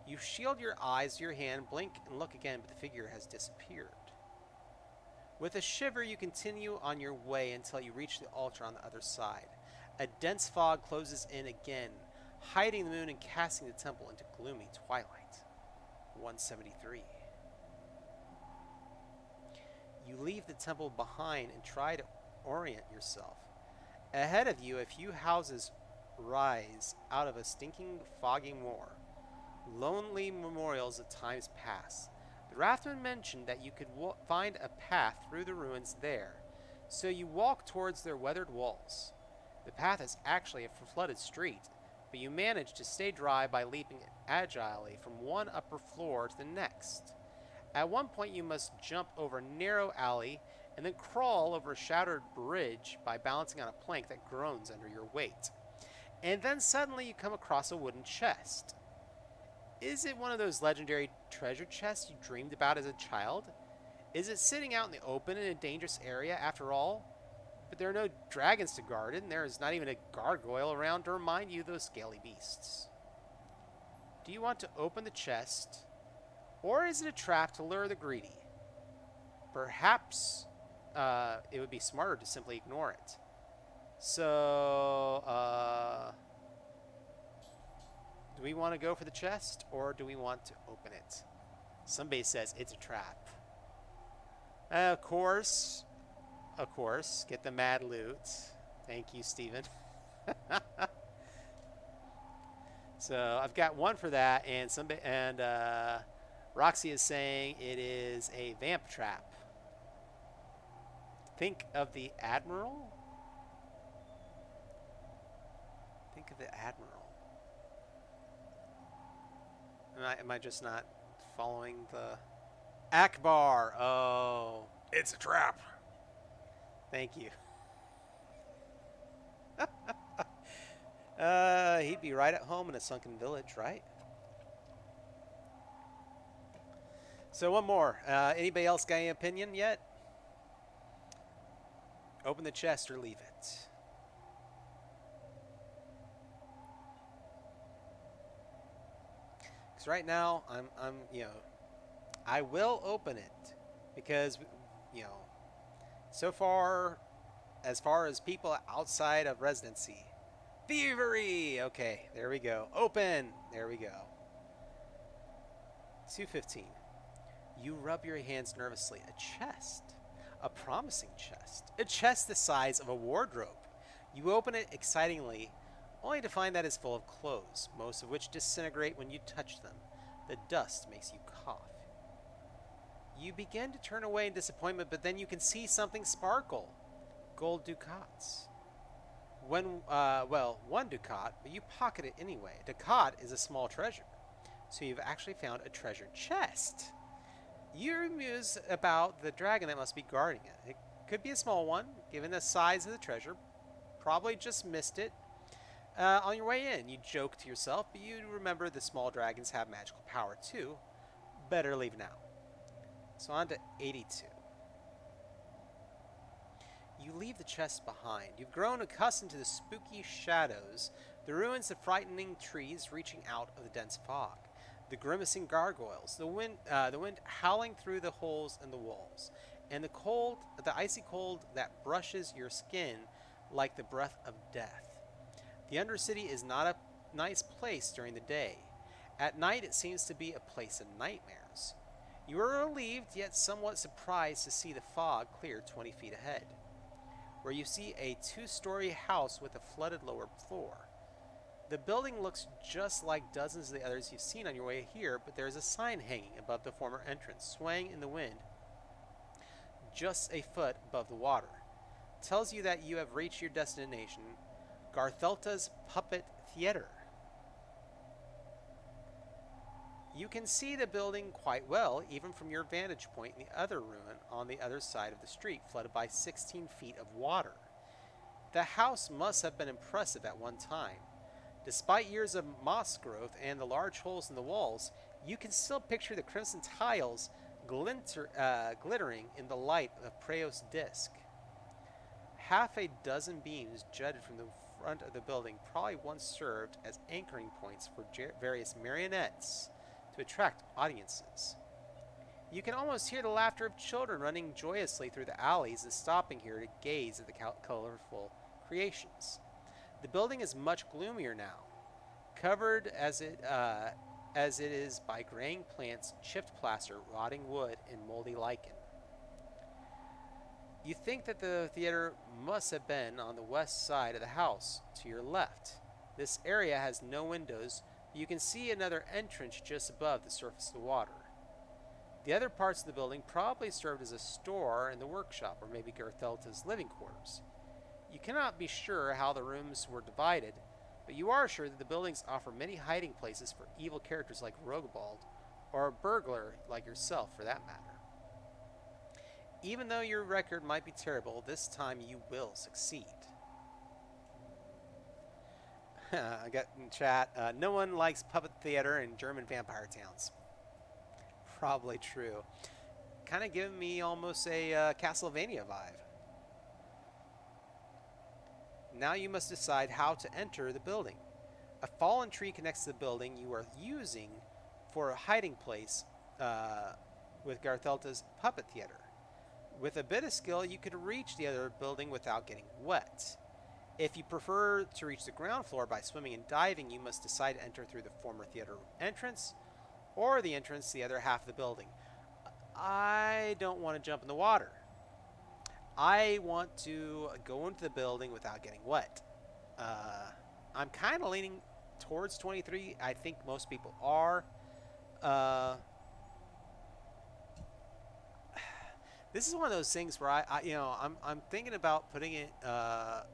Speaker 1: You shield your eyes to your hand, blink and look again, but the figure has disappeared. With a shiver, you continue on your way until you reach the altar on the other side. A dense fog closes in again, hiding the moon and casting the temple into gloomy twilight. 173. You leave the temple behind and try to orient yourself. Ahead of you, a few houses rise out of a stinking, foggy moor. Lonely memorials of times past. The raftsman mentioned that you could find a path through the ruins there, so you walk towards their weathered walls. The path is actually a flooded street, but you manage to stay dry by leaping agilely from one upper floor to the next. At one point, you must jump over a narrow alley and then crawl over a shattered bridge by balancing on a plank that groans under your weight. And then suddenly you come across a wooden chest. Is it one of those legendary treasure chests you dreamed about as a child? Is it sitting out in the open in a dangerous area after all? But there are no dragons to guard it, and there is not even a gargoyle around to remind you of those scaly beasts. Do you want to open the chest, or is it a trap to lure the greedy? Perhaps it would be smarter to simply ignore it. So, do we want to go for the chest, or do we want to open it? Somebody says it's a trap. Of course, get the mad loot. Thank you, Steven. So I've got one for that, and Roxy is saying it is a vamp trap. Think of the Admiral? Think of the Admiral. Am I just not following the... Akbar! Oh, it's a trap. Thank you. He'd be right at home in a sunken village, right? So one more. Anybody else got any opinion yet? Open the chest or leave it. Because right now, I will open it because, so far as people outside of residency, thievery. Okay, there we go. Open. There we go. 215. You rub your hands nervously. A chest. A promising chest. A chest the size of a wardrobe. You open it excitingly, only to find that it's full of clothes, most of which disintegrate when you touch them. The dust makes you cough. You begin to turn away in disappointment, but then you can see something sparkle. Gold ducats. One ducat, but you pocket it anyway. A ducat is a small treasure, so you've actually found a treasure chest. You muse about the dragon that must be guarding it. It could be a small one, given the size of the treasure. Probably just missed it. On your way in, you joke to yourself, but you remember the small dragons have magical power too. Better leave now. So on to 82. You leave the chest behind. You've grown accustomed to the spooky shadows, the ruins of frightening trees reaching out of the dense fog, the grimacing gargoyles, the wind howling through the holes in the walls, and the icy cold that brushes your skin like the breath of death. The Undercity is not a nice place during the day. At night, it seems to be a place of nightmares. You are relieved, yet somewhat surprised to see the fog clear 20 feet ahead, where you see a two-story house with a flooded lower floor. The building looks just like dozens of the others you've seen on your way here, but there is a sign hanging above the former entrance, swaying in the wind just a foot above the water. It tells you that you have reached your destination, Garthelta's Puppet Theater. You can see the building quite well, even from your vantage point in the other ruin on the other side of the street, flooded by 16 feet of water. The house must have been impressive at one time. Despite years of moss growth and the large holes in the walls, you can still picture the crimson tiles glittering in the light of Preos' disc. Half a dozen beams jutted from the front of the building probably once served as anchoring points for various marionettes to attract audiences. You can almost hear the laughter of children running joyously through the alleys and stopping here to gaze at the colorful creations. The building is much gloomier now, covered as it is by graying plants, chipped plaster, rotting wood, and moldy lichen. You think that the theater must have been on the west side of the house, to your left. This area has no windows. You can see another entrance just above the surface of the water. The other parts of the building probably served as a store and the workshop, or maybe Garthelta's living quarters. You cannot be sure how the rooms were divided, but you are sure that the buildings offer many hiding places for evil characters like Rogobald, or a burglar like yourself for that matter. Even though your record might be terrible, this time you will succeed. I got in chat, no one likes puppet theater in German vampire towns. Probably true. Kind of giving me almost a Castlevania vibe. Now you must decide how to enter the building. A fallen tree connects to the building you are using for a hiding place with Garthelta's puppet theater. With a bit of skill, you could reach the other building without getting wet. If you prefer to reach the ground floor by swimming and diving, you must decide to enter through the former theater entrance or the entrance to the other half of the building. I don't want to jump in the water. I want to go into the building without getting wet. I'm kind of leaning towards 23. I think most people are. This is one of those things where I'm thinking about putting it a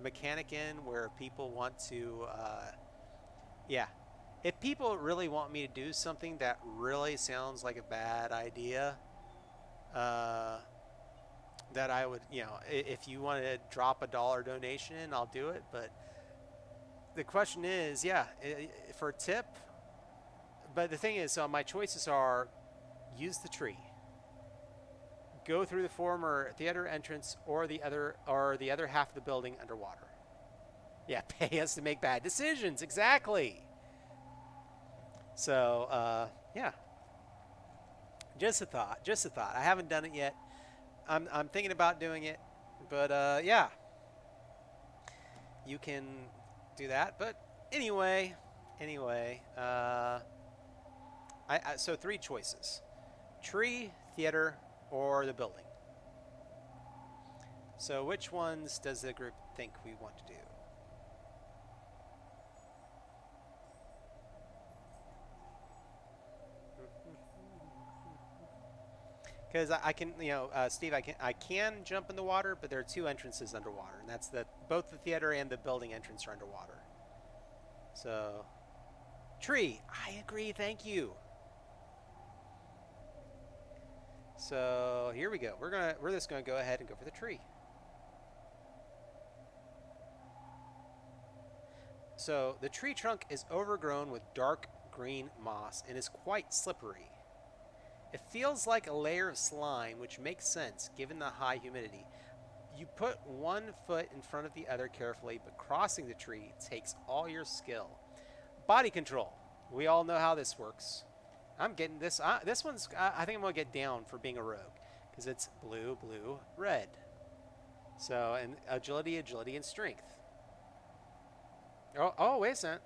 Speaker 1: mechanic in where people want to if people really want me to do something that really sounds like a bad idea, that I would, if you want to drop a $1 donation in, I'll do it. But the question is, for a tip. But the thing is, so my choices are use the tree, go through the former theater entrance, or the other half of the building underwater. Yeah, pay us to make bad decisions. Exactly. So, just a thought. I haven't done it yet. I'm thinking about doing it, but you can do that. But anyway, so 3 choices: tree, theater, or the building. So which ones does the group think we want to do? Because I can, Steve, I can jump in the water, but there are two entrances underwater, and that's both the theater and the building entrance are underwater. So, tree, I agree. Thank you. So here we go. We're just gonna go ahead and go for the tree. So the tree trunk is overgrown with dark green moss and is quite slippery. It feels like a layer of slime, which makes sense given the high humidity. You put one foot in front of the other carefully, but crossing the tree takes all your skill. Body control. We all know how this works. I'm getting this. This one's, I think I'm going to get down for being a rogue, because it's blue, blue, red. So, and agility, agility, and strength. Oh, wait a second.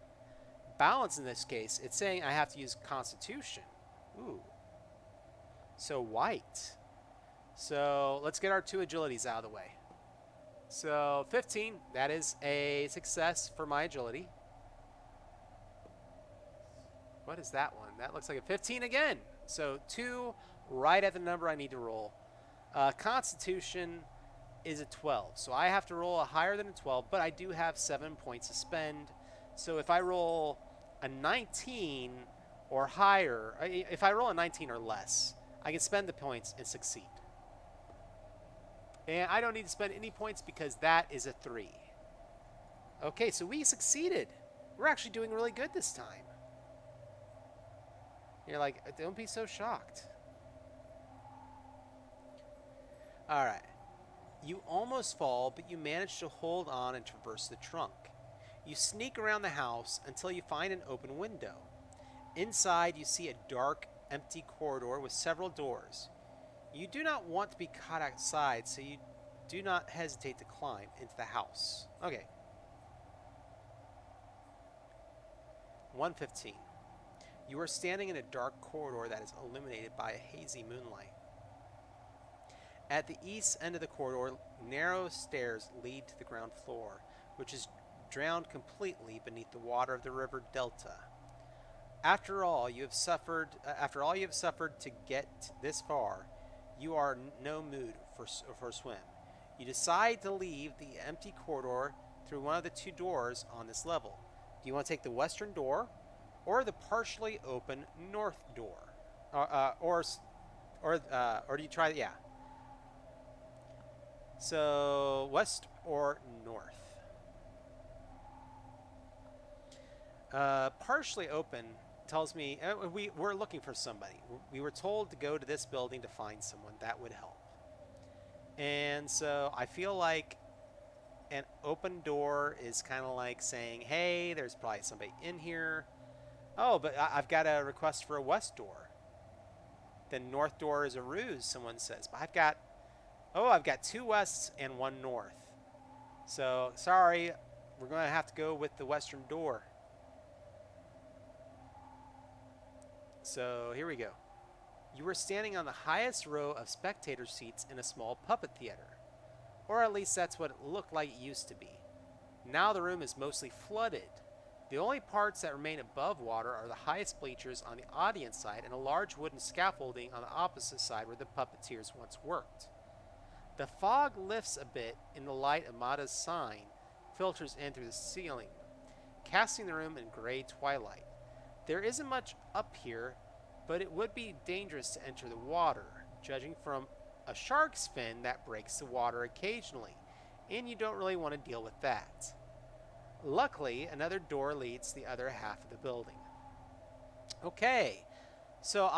Speaker 1: Balance in this case, it's saying I have to use constitution. Ooh. So white. So let's get our two agilities out of the way. So 15, that is a success for my agility. What is that one? That looks like a 15 again. So 2 right at the number I need to roll. Constitution is a 12. So I have to roll a higher than a 12, but I do have 7 points to spend. So if I roll a 19 or higher, if I roll a 19 or less, I can spend the points and succeed. And I don't need to spend any points because that is a 3. Okay, so we succeeded. We're actually doing really good this time. You're like, don't be so shocked. All right. You almost fall, but you manage to hold on and traverse the trunk. You sneak around the house until you find an open window. Inside, you see a dark, empty corridor with several doors. You do not want to be caught outside, so you do not hesitate to climb into the house. Okay. 115. You are standing in a dark corridor that is illuminated by a hazy moonlight. At the east end of the corridor, narrow stairs lead to the ground floor, which is drowned completely beneath the water of the river Delta. After all you have suffered to get this far, you are no mood for a swim. You decide to leave the empty corridor through one of the 2 doors on this level. Do you want to take the western door or the partially open north door? Or do you try? Yeah. So west or north? Partially open tells me we're looking for somebody. We were told to go to this building to find someone that would help. And so I feel like an open door is kind of like saying, hey, there's probably somebody in here. Oh, but I've got a request for a west door. The north door is a ruse, someone says. But I've got 2 wests and 1 north. So, sorry, we're going to have to go with the western door. So, here we go. You were standing on the highest row of spectator seats in a small puppet theater. Or at least that's what it looked like it used to be. Now the room is mostly flooded. The only parts that remain above water are the highest bleachers on the audience side and a large wooden scaffolding on the opposite side where the puppeteers once worked. The fog lifts a bit in the light of Mata's sign, filters in through the ceiling, casting the room in gray twilight. There isn't much up here, but it would be dangerous to enter the water, judging from a shark's fin that breaks the water occasionally, and you don't really want to deal with that. Luckily, another door leads to the other half of the building. Okay, so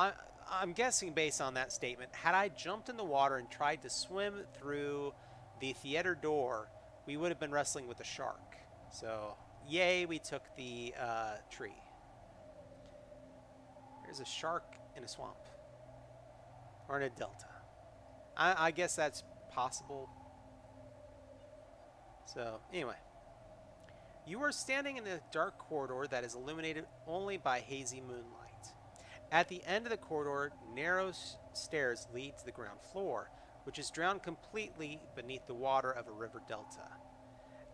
Speaker 1: I'm guessing based on that statement, had I jumped in the water and tried to swim through the theater door, we would have been wrestling with a shark. So, yay, we took the tree. There's a shark in a swamp. Or in a delta. I guess that's possible. So, anyway. You are standing in a dark corridor that is illuminated only by hazy moonlight. At the end of the corridor, narrow stairs lead to the ground floor, which is drowned completely beneath the water of a river delta.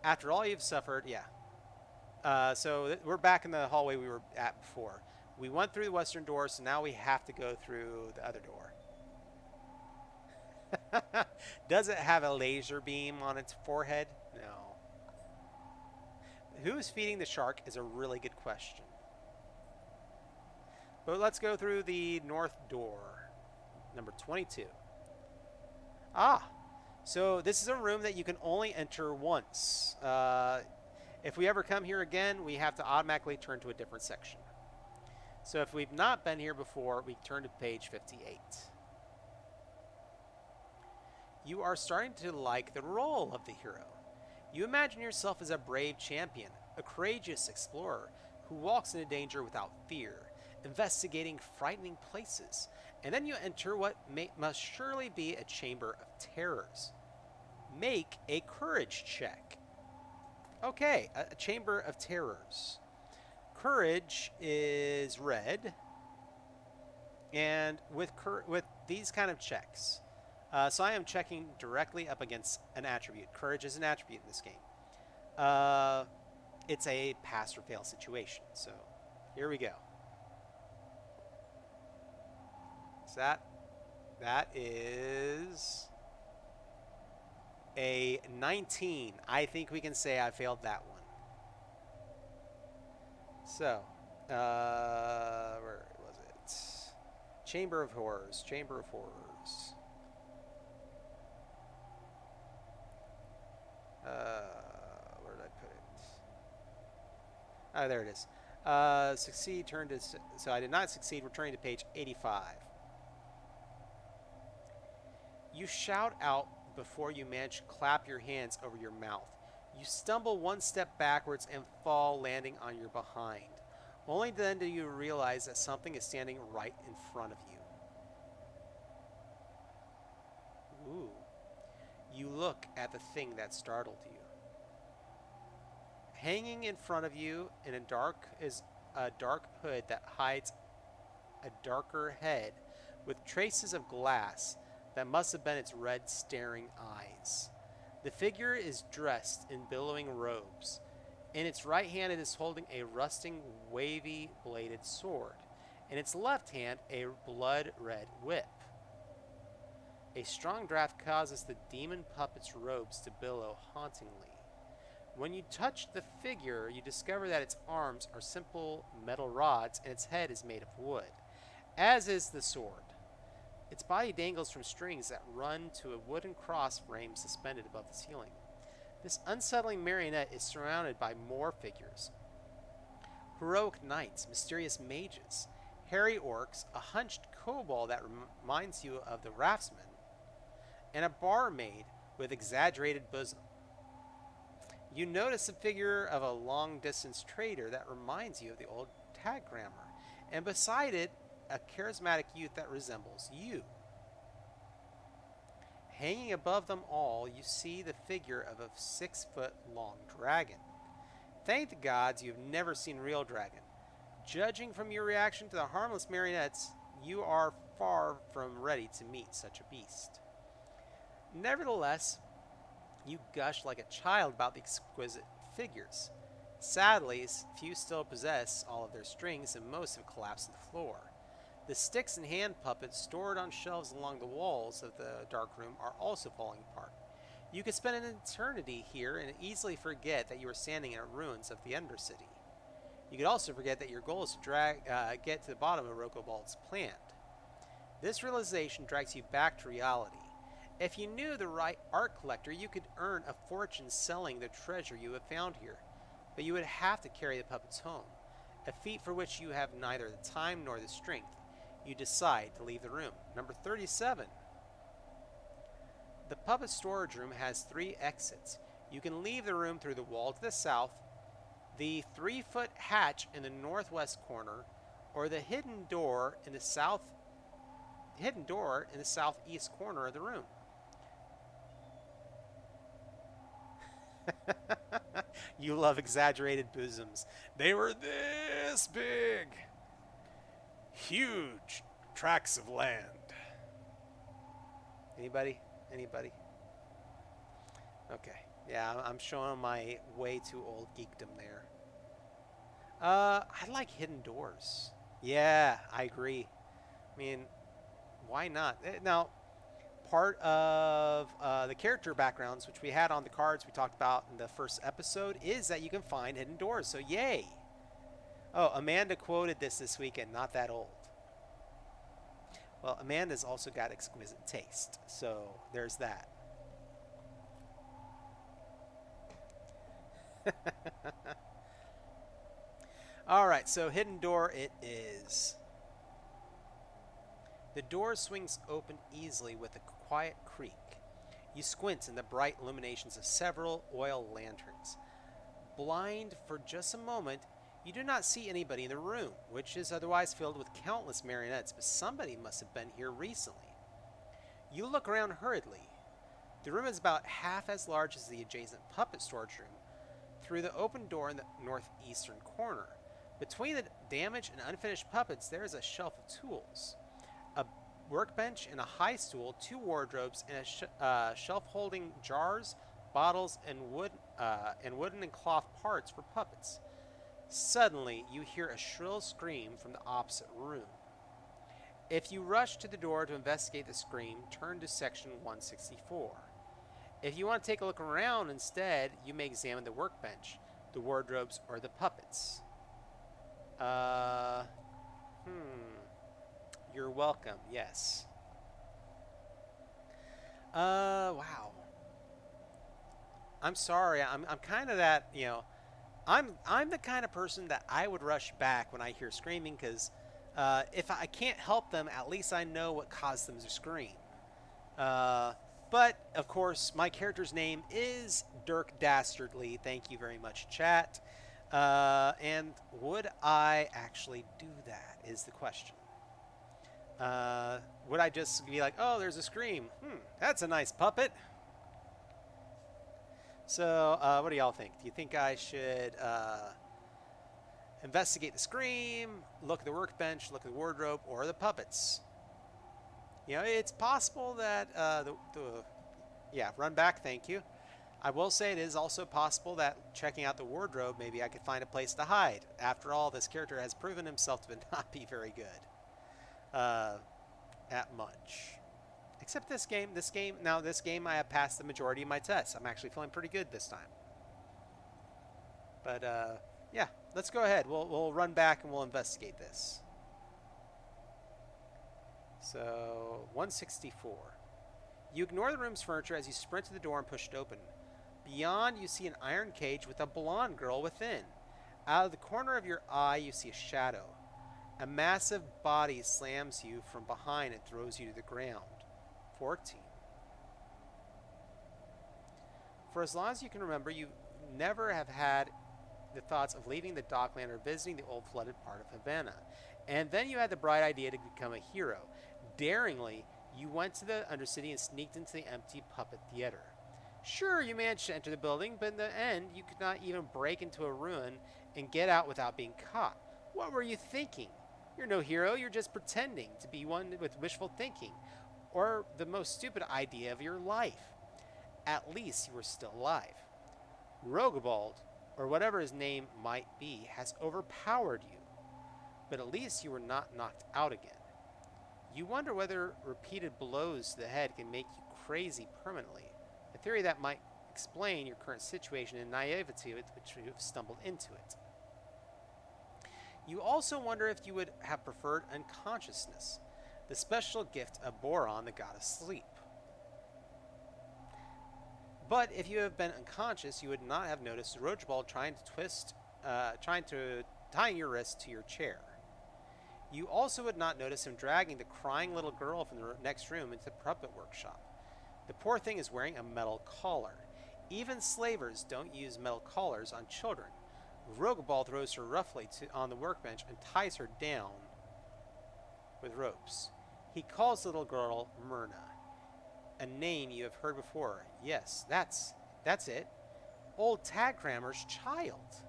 Speaker 1: After all you've suffered, yeah. We're back in the hallway we were at before. We went through the western door, so now we have to go through the other door. Does it have a laser beam on its forehead? No. Who's feeding the shark is a really good question. But let's go through the north door, number 22. Ah, so this is a room that you can only enter once. If we ever come here again, we have to automatically turn to a different section. So if we've not been here before, we turn to page 58. You are starting to like the role of the hero. You imagine yourself as a brave champion, a courageous explorer who walks into danger without fear, investigating frightening places, and then you enter what must surely be a chamber of terrors. Make a courage check. Okay, a chamber of terrors. Courage is red, and with these kind of checks, so I am checking directly up against an attribute. Courage is an attribute in this game. It's a pass or fail situation. So here we go. So that is a 19. I think we can say I failed that one. So, where was it? Chamber of Horrors. Chamber of Horrors. Where did I put it? Oh, there it is. Succeed, turn to... So I did not succeed, returning to page 85. You shout out before you manage to clap your hands over your mouth. You stumble one step backwards and fall, landing on your behind. Only then do you realize that something is standing right in front of you. Ooh. You look at the thing that startled you. Hanging in front of you in a dark hood that hides a darker head with traces of glass that must have been its red staring eyes. The figure is dressed in billowing robes. In its right hand it is holding a rusting, wavy bladed sword. In its left hand a blood-red whip. A strong draft causes the demon puppet's robes to billow hauntingly. When you touch the figure, you discover that its arms are simple metal rods and its head is made of wood, as is the sword. Its body dangles from strings that run to a wooden cross frame suspended above the ceiling. This unsettling marionette is surrounded by more figures. Heroic knights, mysterious mages, hairy orcs, a hunched kobold that reminds you of the raftsman, and a barmaid with exaggerated bosom. You notice a figure of a long-distance trader that reminds you of the old tagrammer, and beside it, a charismatic youth that resembles you. Hanging above them all, you see the figure of a 6-foot-long dragon. Thank the gods you have never seen real dragon. Judging from your reaction to the harmless marionettes, you are far from ready to meet such a beast. Nevertheless, you gush like a child about the exquisite figures. Sadly, few still possess all of their strings, and most have collapsed to the floor. The sticks and hand puppets stored on shelves along the walls of the dark room are also falling apart. You could spend an eternity here and easily forget that you are standing in the ruins of the Ember City. You could also forget that your goal is to get to the bottom of Rokobald's plan. This realization drags you back to reality. If you knew the right art collector, you could earn a fortune selling the treasure you have found here, but you would have to carry the puppets home, a feat for which you have neither the time nor the strength. You decide to leave the room. Number 37. The puppet storage room has 3 exits. You can leave the room through the wall to the south, the 3-foot hatch in the northwest corner, or the hidden door in the southeast corner of the room. You love exaggerated bosoms. They were this big. Huge tracts of land. Anybody? Anybody? Okay. Yeah, I'm showing my way too old geekdom there. I like hidden doors. Yeah, I agree. I mean, why not? Now, part of the character backgrounds, which we had on the cards we talked about in the first episode, is that you can find hidden doors. So, yay. Oh, Amanda quoted this weekend, not that old. Well, Amanda's also got exquisite taste. So, there's that. All right, so hidden door it is. The door swings open easily with a quiet creak. You squint in the bright illuminations of several oil lanterns. Blind for just a moment, you do not see anybody in the room, which is otherwise filled with countless marionettes, but somebody must have been here recently. You look around hurriedly. The room is about half as large as the adjacent puppet storage room, through the open door in the northeastern corner. Between the damaged and unfinished puppets, there is a shelf of tools. A workbench and a high stool, 2 wardrobes, and a shelf holding jars, bottles, and wooden and cloth parts for puppets. Suddenly, you hear a shrill scream from the opposite room. If you rush to the door to investigate the scream, turn to section 164. If you want to take a look around instead, you may examine the workbench, the wardrobes, or the puppets. You're welcome, yes. Wow. I'm sorry, I'm kind of that, I'm the kind of person that I would rush back when I hear screaming, because if I can't help them, at least I know what caused them to scream. But, of course, my character's name is Dirk Dastardly. Thank you very much, chat. And would I actually do that is the question. Would I just be like, oh, there's a scream. That's a nice puppet. So, what do y'all think? Do you think I should investigate the scream, look at the workbench, look at the wardrobe, or the puppets? It's possible that run back, thank you. I will say it is also possible that checking out the wardrobe, maybe I could find a place to hide. After all, this character has proven himself to not be very good at much. Except this game, I have passed the majority of my tests. I'm actually feeling pretty good this time. But, yeah, let's go ahead. We'll run back and we'll investigate this. So, 164. You ignore the room's furniture as you sprint to the door and push it open. Beyond, you see an iron cage with a blonde girl within. Out of the corner of your eye, you see a shadow. A massive body slams you from behind and throws you to the ground. 14. For as long as you can remember, you never have had the thoughts of leaving the dockland or visiting the old flooded part of Havana. And then you had the bright idea to become a hero. Daringly, you went to the Undercity and sneaked into the empty puppet theater. Sure, you managed to enter the building, but in the end, you could not even break into a ruin and get out without being caught. What were you thinking? You're no hero, you're just pretending to be one with wishful thinking, or the most stupid idea of your life. At least you were still alive. Rogobald, or whatever his name might be, has overpowered you, but at least you were not knocked out again. You wonder whether repeated blows to the head can make you crazy permanently, a theory that might explain your current situation and naivety with which you have stumbled into it. You also wonder if you would have preferred unconsciousness, the special gift of Boron, the god of sleep. But if you have been unconscious, you would not have noticed Rogobald tying your wrist to your chair. You also would not notice him dragging the crying little girl from the next room into the puppet workshop. The poor thing is wearing a metal collar. Even slavers don't use metal collars on children. Rogobald throws her roughly on the workbench and ties her down with ropes. He calls the little girl Myrna, a name you have heard before. Yes, that's it. Old Tagcrammer's child.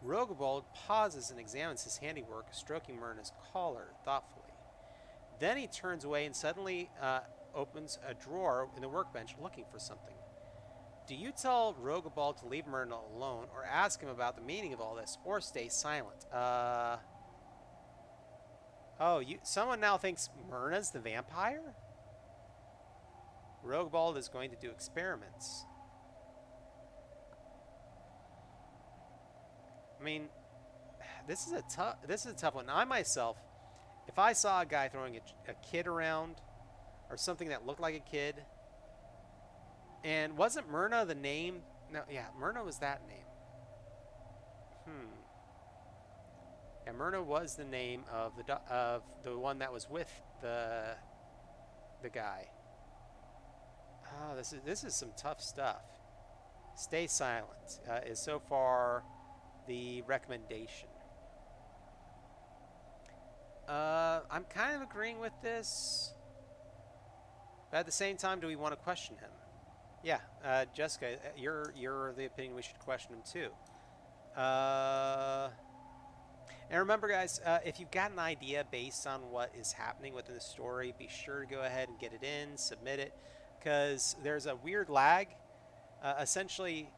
Speaker 1: Rogobald pauses and examines his handiwork, stroking Myrna's collar thoughtfully. Then he turns away and suddenly opens a drawer in the workbench looking for something. Do you tell Rogobald to leave Myrna alone, or ask him about the meaning of all this, or stay silent? Oh, someone now thinks Myrna's the vampire? Rogobald is going to do experiments. I mean, this is a tough one. I myself, if I saw a guy throwing a kid around, or something that looked like a kid, and wasn't Myrna the name? No, yeah, Myrna was that name. Yeah, Myrna was the name of the one that was with the guy. Oh, this is some tough stuff. Stay silent is so far the recommendation. I'm kind of agreeing with this, but at the same time, do we want to question him? Yeah, Jessica, you're of the opinion we should question him too. And remember, guys, if you've got an idea based on what is happening within the story, be sure to go ahead and get it in, submit it, because there's a weird lag. Essentially,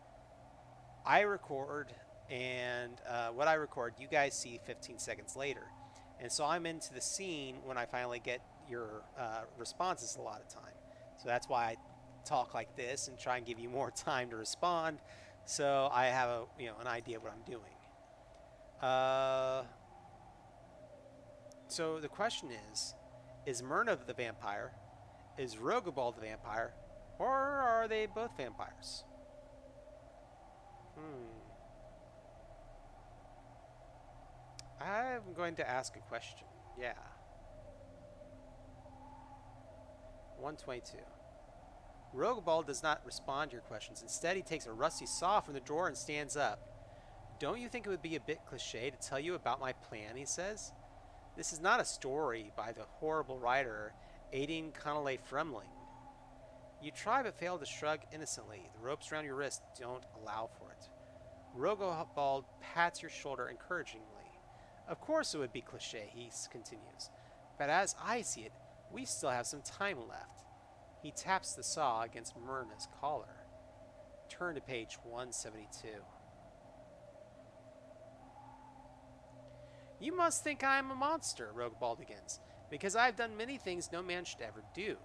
Speaker 1: I record, and what I record, you guys see 15 seconds later. And so I'm into the scene when I finally get your responses a lot of time. So that's why I talk like this and try and give you more time to respond, so I have an idea of what I'm doing. So the question is Myrna the vampire? Is Rogobald the vampire? Or are they both vampires? I'm going to ask a question. Yeah. 122. Rogobald does not respond to your questions. Instead, he takes a rusty saw from the drawer and stands up. Don't you think it would be a bit cliche to tell you about my plan, he says. This is not a story by the horrible writer Aideen Connolly Fremling. You try but fail to shrug innocently. The ropes around your wrist don't allow for it. Rogobald pats your shoulder encouragingly. Of course it would be cliche, he continues. But as I see it, we still have some time left. He taps the saw against Myrna's collar. Turn to page 172. You must think I am a monster, Rogobald begins, because I have done many things no man should ever do.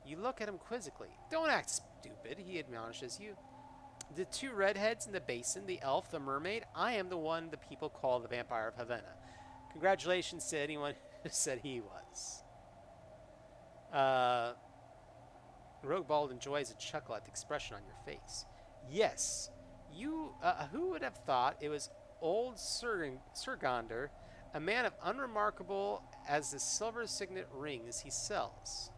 Speaker 1: You look at him quizzically. Don't act stupid, he admonishes you. The two redheads in the basin, the elf, the mermaid, I am the one the people call the Vampire of Havena. Congratulations to anyone who said he was. Rogobald enjoys a chuckle at the expression on your face. Yes, you. Who would have thought it was old Surgander, a man of unremarkable as the silver signet rings he sells?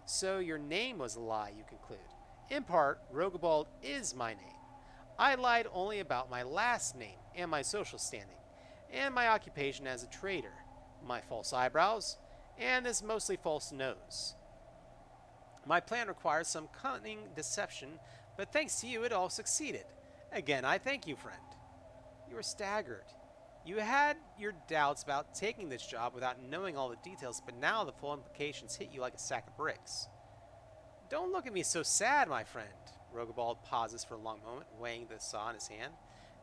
Speaker 1: So your name was a lie, you conclude. In part, Rogobald is my name. I lied only about my last name and my social standing, and my occupation as a trader, my false eyebrows, and this mostly false nose. My plan requires some cunning deception, but thanks to you it all succeeded. Again, I thank you, friend. You were staggered. You had your doubts about taking this job without knowing all the details, but now the full implications hit you like a sack of bricks. Don't look at me so sad, my friend. Rogobald pauses for a long moment, weighing the saw in his hand.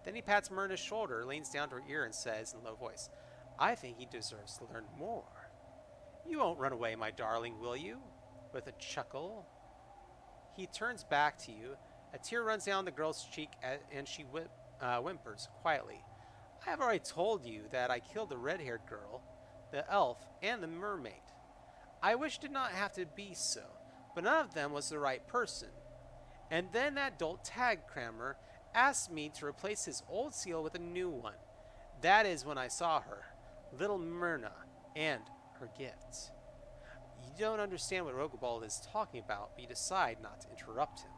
Speaker 1: Then he pats Myrna's shoulder, leans down to her ear, and says in a low voice, I think he deserves to learn more. You won't run away, my darling, will you? With a chuckle. He turns back to you. A tear runs down the girl's cheek, and she whimpers quietly. I have already told you that I killed the red-haired girl, the elf, and the mermaid. I wish it did not have to be so, but none of them was the right person. And then that dolt tag crammer asked me to replace his old seal with a new one. That is when I saw her, little Myrna, and her gifts. You don't understand what Rogobald is talking about, but you decide not to interrupt him.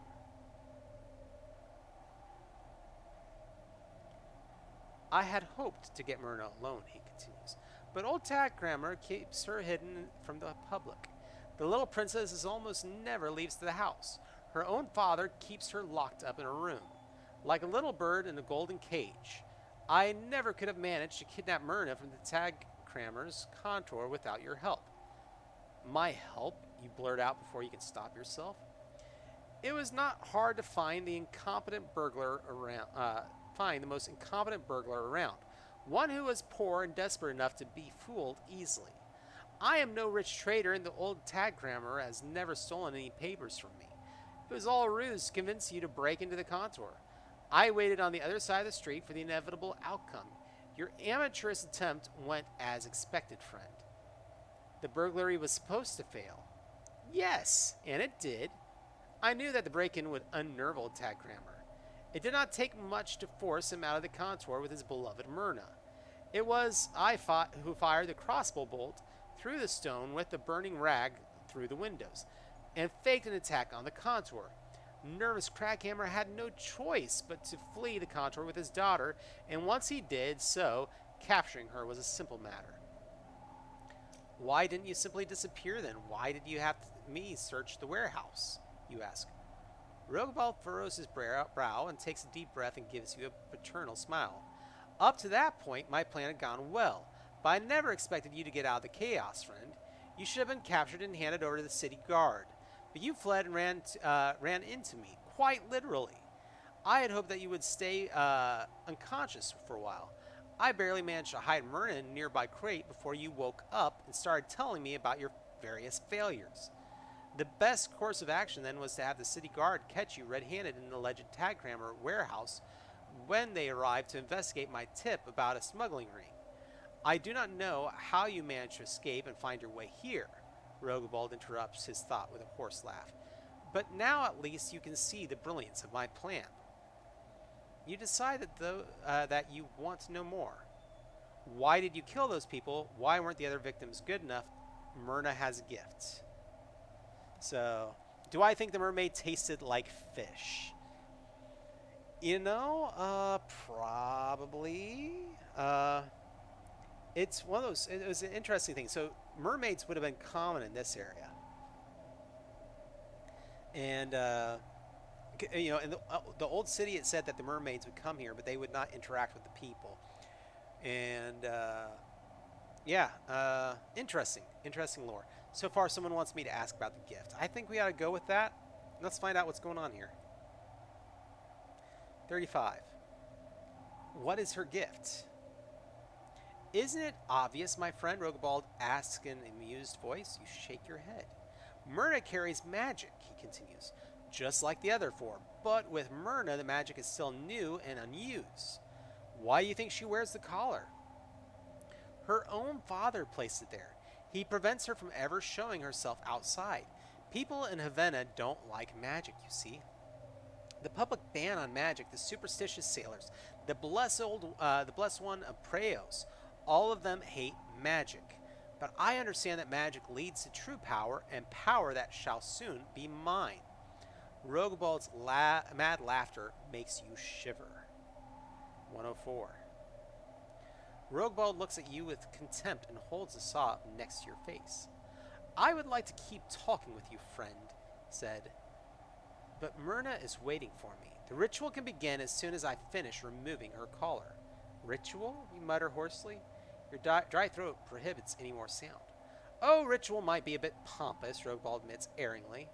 Speaker 1: I had hoped to get Myrna alone, he continues, but old Tagcrammer keeps her hidden from the public. The little princess almost never leaves the house. Her own father keeps her locked up in a room, like a little bird in a golden cage. I never could have managed to kidnap Myrna from the Crammer's contour without your help. My help? You blurt out before you can stop yourself. It was not hard to find the most incompetent burglar around, one who was poor and desperate enough to be fooled easily. I am no rich trader, and the old tag crammer has never stolen any papers from me. It was all a ruse to convince you to break into the contour. I waited on the other side of the street for the inevitable outcome. Your amateurish attempt went as expected, friend. The burglary was supposed to fail. Yes, and it did. I knew that the break-in would unnerve old tag crammer. It did not take much to force him out of the contour with his beloved Myrna. It was I who fired the crossbow bolt through the stone with the burning rag through the windows, and faked an attack on the contour. Nervous Crackhammer had no choice but to flee the contour with his daughter, and once he did so, capturing her was a simple matter. Why didn't you simply disappear then? Why did you have me search the warehouse? You ask. Rogobald furrows his brow and takes a deep breath and gives you a paternal smile. Up to that point, my plan had gone well, but I never expected you to get out of the chaos, friend. You should have been captured and handed over to the city guard. But you fled and ran into me, quite literally. I had hoped that you would stay unconscious for a while. I barely managed to hide Myrna in a nearby crate before you woke up and started telling me about your various failures. The best course of action then was to have the city guard catch you red-handed in the alleged tag crammer warehouse when they arrived to investigate my tip about a smuggling ring. I do not know how you managed to escape and find your way here. Rogobald interrupts his thought with a hoarse laugh. But now at least you can see the brilliance of my plan. You decided, though, that you want to know more. Why did you kill those people? Why weren't the other victims good enough? Myrna has a gift. So, do I think the mermaid tasted like fish? You know, probably. It's one of those, it was an interesting thing. So, mermaids would have been common in this area. And, you know, in the old city, it said that the mermaids would come here, but they would not interact with the people. And, yeah, interesting lore. So far, someone wants me to ask about the gift. I think we ought to go with that. Let's find out what's going on here. 35. What is her gift? Isn't it obvious, my friend? Rogobald asks in an amused voice. You shake your head. Myrna carries magic, he continues, just like the other four. But with Myrna, the magic is still new and unused. Why do you think she wears the collar? Her own father placed it there. He prevents her from ever showing herself outside. People in Havena don't like magic, you see. The public ban on magic, the superstitious sailors, the blessed one of Preos, all of them hate magic. But I understand that magic leads to true power, and power that shall soon be mine. Rogobald's mad laughter makes you shiver. 104. Rogobald looks at you with contempt and holds a saw next to your face. I would like to keep talking with you, friend, he said. But Myrna is waiting for me. The ritual can begin as soon as I finish removing her collar. Ritual? You mutter hoarsely. Your dry throat prohibits any more sound. Oh, ritual might be a bit pompous, Rogobald admits erringly.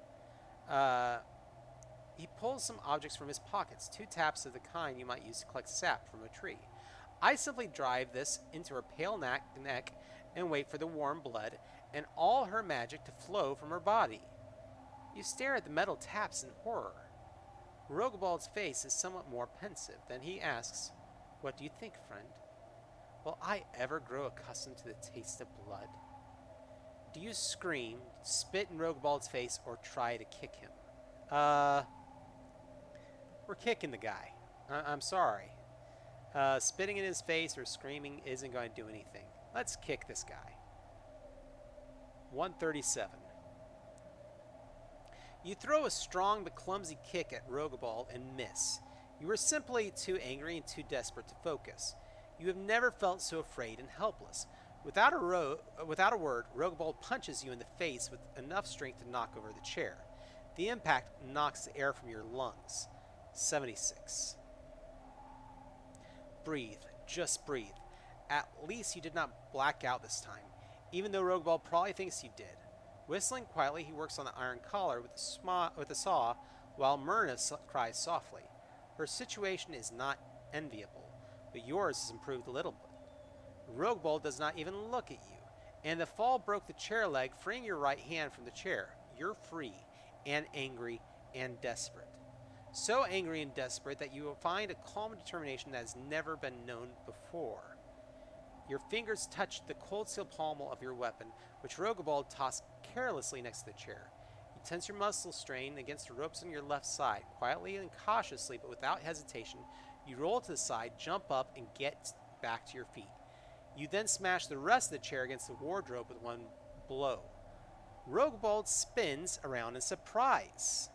Speaker 1: He pulls some objects from his pockets, 2 taps of the kind you might use to collect sap from a tree. I simply drive this into her pale neck and wait for the warm blood and all her magic to flow from her body. You stare at the metal taps in horror. Rogobald's face is somewhat more pensive. Then he asks, What do you think, friend? Will I ever grow accustomed to the taste of blood? Do you scream, spit in Rogobald's face, or try to kick him? We're kicking the guy. I'm sorry. Spitting in his face or screaming isn't going to do anything. Let's kick this guy. 137. You throw a strong but clumsy kick at Rogobald and miss. You are simply too angry and too desperate to focus. You have never felt so afraid and helpless. Without a word, Rogobald punches you in the face with enough strength to knock over the chair. The impact knocks the air from your lungs. 76. Breathe. Just breathe. At least you did not black out this time, even though Roguebald probably thinks you did. Whistling quietly, he works on the iron collar with a saw, while Myrna cries softly. Her situation is not enviable, but yours has improved a little bit. Roguebald does not even look at you, and the fall broke the chair leg, freeing your right hand from the chair. You're free, and angry, and desperate. So angry and desperate that you will find a calm determination that has never been known before. Your fingers touch the cold steel pommel of your weapon, which Roguebald tossed carelessly next to the chair. You tense your muscles strain against the ropes on your left side. Quietly and cautiously, but without hesitation, you roll to the side, jump up, and get back to your feet. You then smash the rest of the chair against the wardrobe with one blow. Roguebald spins around in surprise.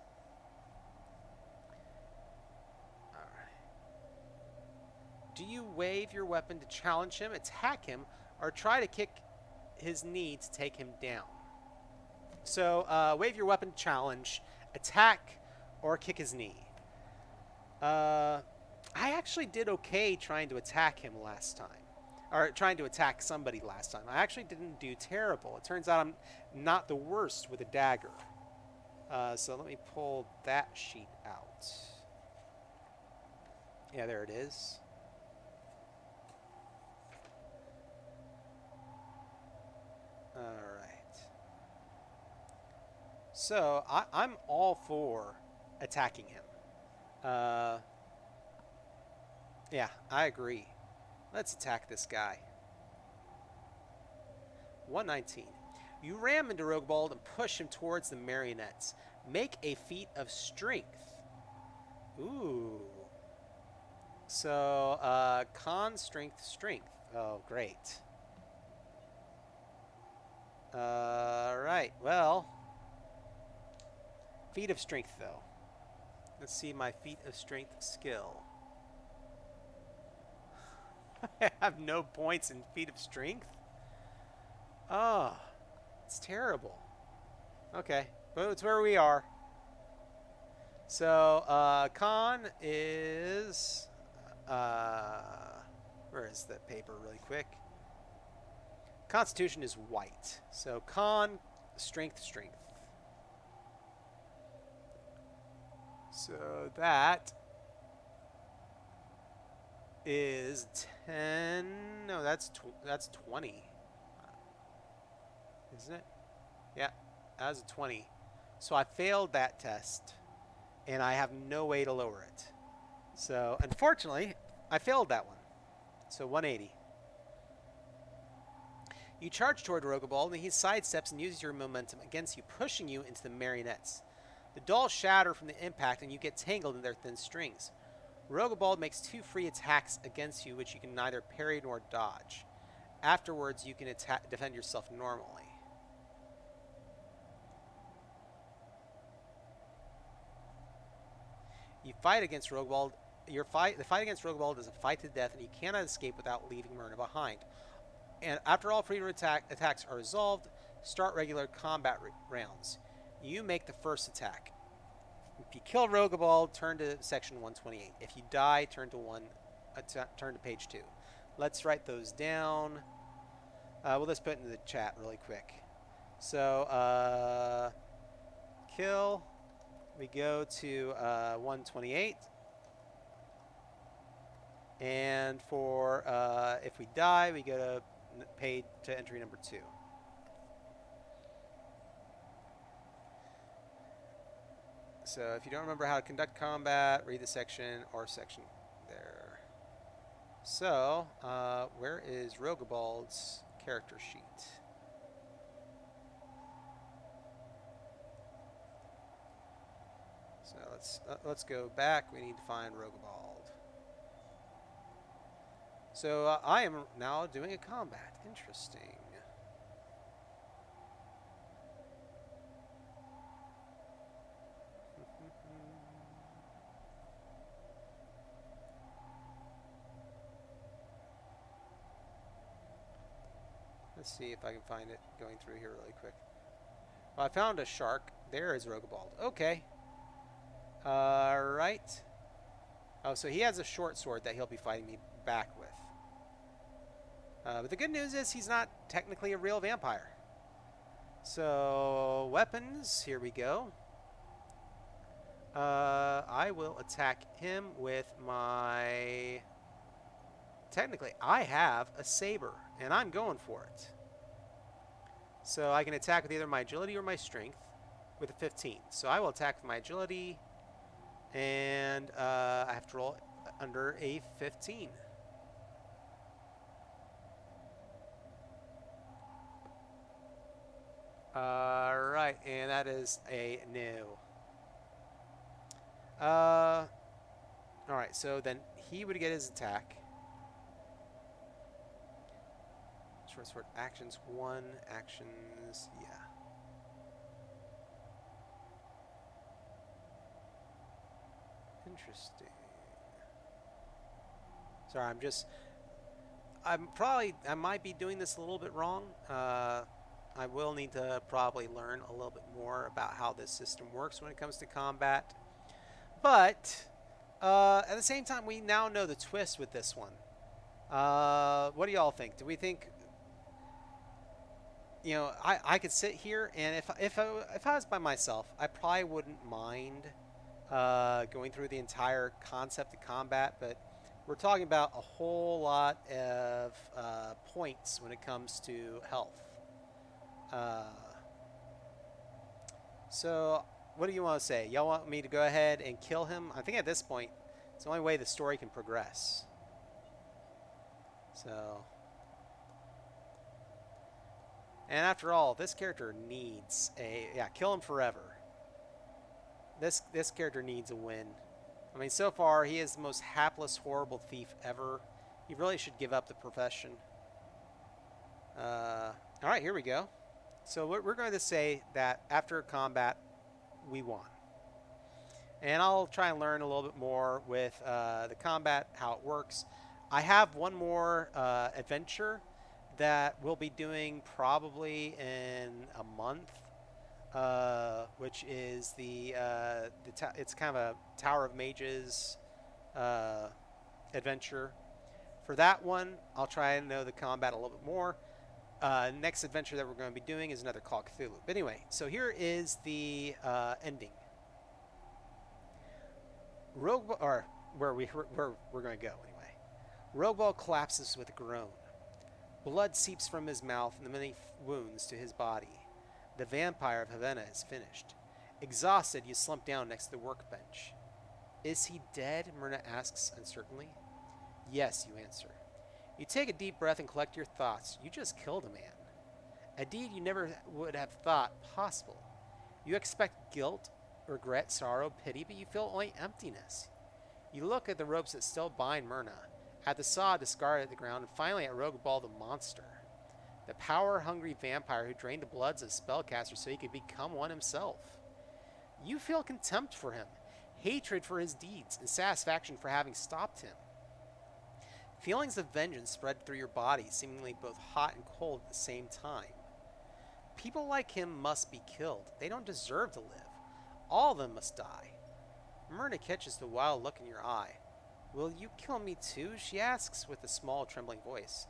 Speaker 1: Do you wave your weapon to challenge him, attack him, or try to kick his knee to take him down? So, wave your weapon to challenge, attack, or kick his knee. I actually did okay trying to attack him last time. Or trying to attack somebody last time. I actually didn't do terrible. It turns out I'm not the worst with a dagger. So let me pull that sheet out. Yeah, there it is. Alright. So, I'm all for attacking him. Yeah, I agree. Let's attack this guy. 119. You ram into Roguebald and push him towards the marionettes. Make a feat of strength. Ooh. So, con, strength, strength. Oh, great. Right, well. Feat of strength, though. Let's see my feat of strength skill. I have no points in feat of strength? Oh, it's terrible. Okay, but it's where we are. So, con is... where is the paper really quick? Constitution is white. So, con, strength, strength. So, that is 10. No, that's 20. Isn't it? Yeah, that's a 20. So I failed that test, and I have no way to lower it. So, unfortunately, I failed that one. So 180. You charge toward Roguebald, and he sidesteps and uses your momentum against you, pushing you into the marionettes. The dolls shatter from the impact, and you get tangled in their thin strings. Roguebald makes 2 free attacks against you, which you can neither parry nor dodge. Afterwards, you can defend yourself normally. You fight against Roguebald. The fight against Roguebald is a fight to death, and you cannot escape without leaving Myrna behind. And after all freedom attacks are resolved, start regular combat rounds. You make the first attack. If you kill Roguebald, turn to section 128. If you die, turn to page 2. Let's write those down. We'll just put it into the chat really quick. So, kill. We go to 128. And for if we die, we go to entry number 2. So if you don't remember how to conduct combat, read the section or section there. So, where is Roguebald's character sheet? So let's go back. We need to find Roguebald. So I am now doing a combat. Interesting. Let's see if I can find it going through here really quick. Well, I found a shark. There is Roguebald. Okay. Right. Oh, so he has a short sword that he'll be fighting me back with. But the good news is he's not technically a real vampire. So, weapons, here we go. I will attack him with my... Technically, I have a saber, and I'm going for it. So I can attack with either my agility or my strength with a 15. So I will attack with my agility, and I have to roll under a 15. Alright, and that is a no. Alright, so then he would get his attack. Short sword actions 1, actions, yeah. Interesting. Sorry, I might be doing this a little bit wrong. I will need to probably learn a little bit more about how this system works when it comes to combat. But at the same time, we now know the twist with this one. What do y'all think? Do we think, you know, I could sit here, and if I was by myself, I probably wouldn't mind going through the entire concept of combat, but we're talking about a whole lot of points when it comes to health. So what do you want to say? Y'all want me to go ahead and kill him? I think at this point, it's the only way the story can progress. So, and after all, this character needs kill him forever. This character needs a win. I mean, so far, he is the most hapless, horrible thief ever. He really should give up the profession. All right, here we go. So we're going to say that after combat, we won. And I'll try and learn a little bit more with the combat, how it works. I have one more adventure that we'll be doing probably in a month, which is it's kind of a Tower of Mages adventure. For that one, I'll try and know the combat a little bit more. Next adventure that we're going to be doing is another Call of Cthulhu. But anyway, so here is the ending. Where we're going to go anyway. Rogueball collapses with a groan. Blood seeps from his mouth and the many wounds to his body. The Vampire of Havena is finished. Exhausted, you slump down next to the workbench. Is he dead? Myrna asks uncertainly. Yes, you answer. You take a deep breath and collect your thoughts. You just killed a man. A deed you never would have thought possible. You expect guilt, regret, sorrow, pity, but you feel only emptiness. You look at the ropes that still bind Myrna, at the saw discarded at the ground, and finally at Rogueball the monster. The power-hungry vampire who drained the bloods of spellcasters so he could become one himself. You feel contempt for him, hatred for his deeds, and satisfaction for having stopped him. Feelings of vengeance spread through your body, seemingly both hot and cold at the same time. People like him must be killed. They don't deserve to live. All of them must die. Myrna catches the wild look in your eye. Will you kill me too? She asks with a small, trembling voice.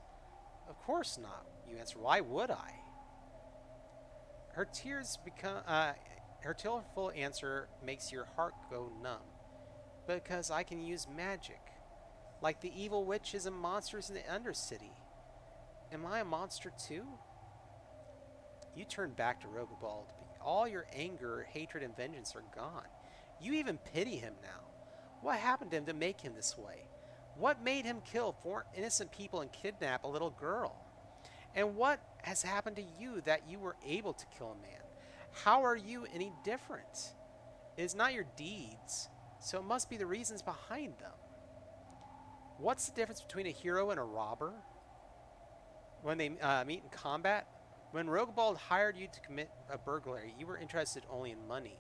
Speaker 1: Of course not, you answer. Why would I? Her tearful answer makes your heart go numb. Because I can use magic. Like the evil witches and monsters in the Undercity. Am I a monster too? You turn back to Rogueball. All your anger, hatred, and vengeance are gone. You even pity him now. What happened to him to make him this way? What made him kill 4 innocent people and kidnap a little girl? And what has happened to you that you were able to kill a man? How are you any different? It is not your deeds, so it must be the reasons behind them. What's the difference between a hero and a robber? When they meet in combat? When Roguebald hired you to commit a burglary, you were interested only in money.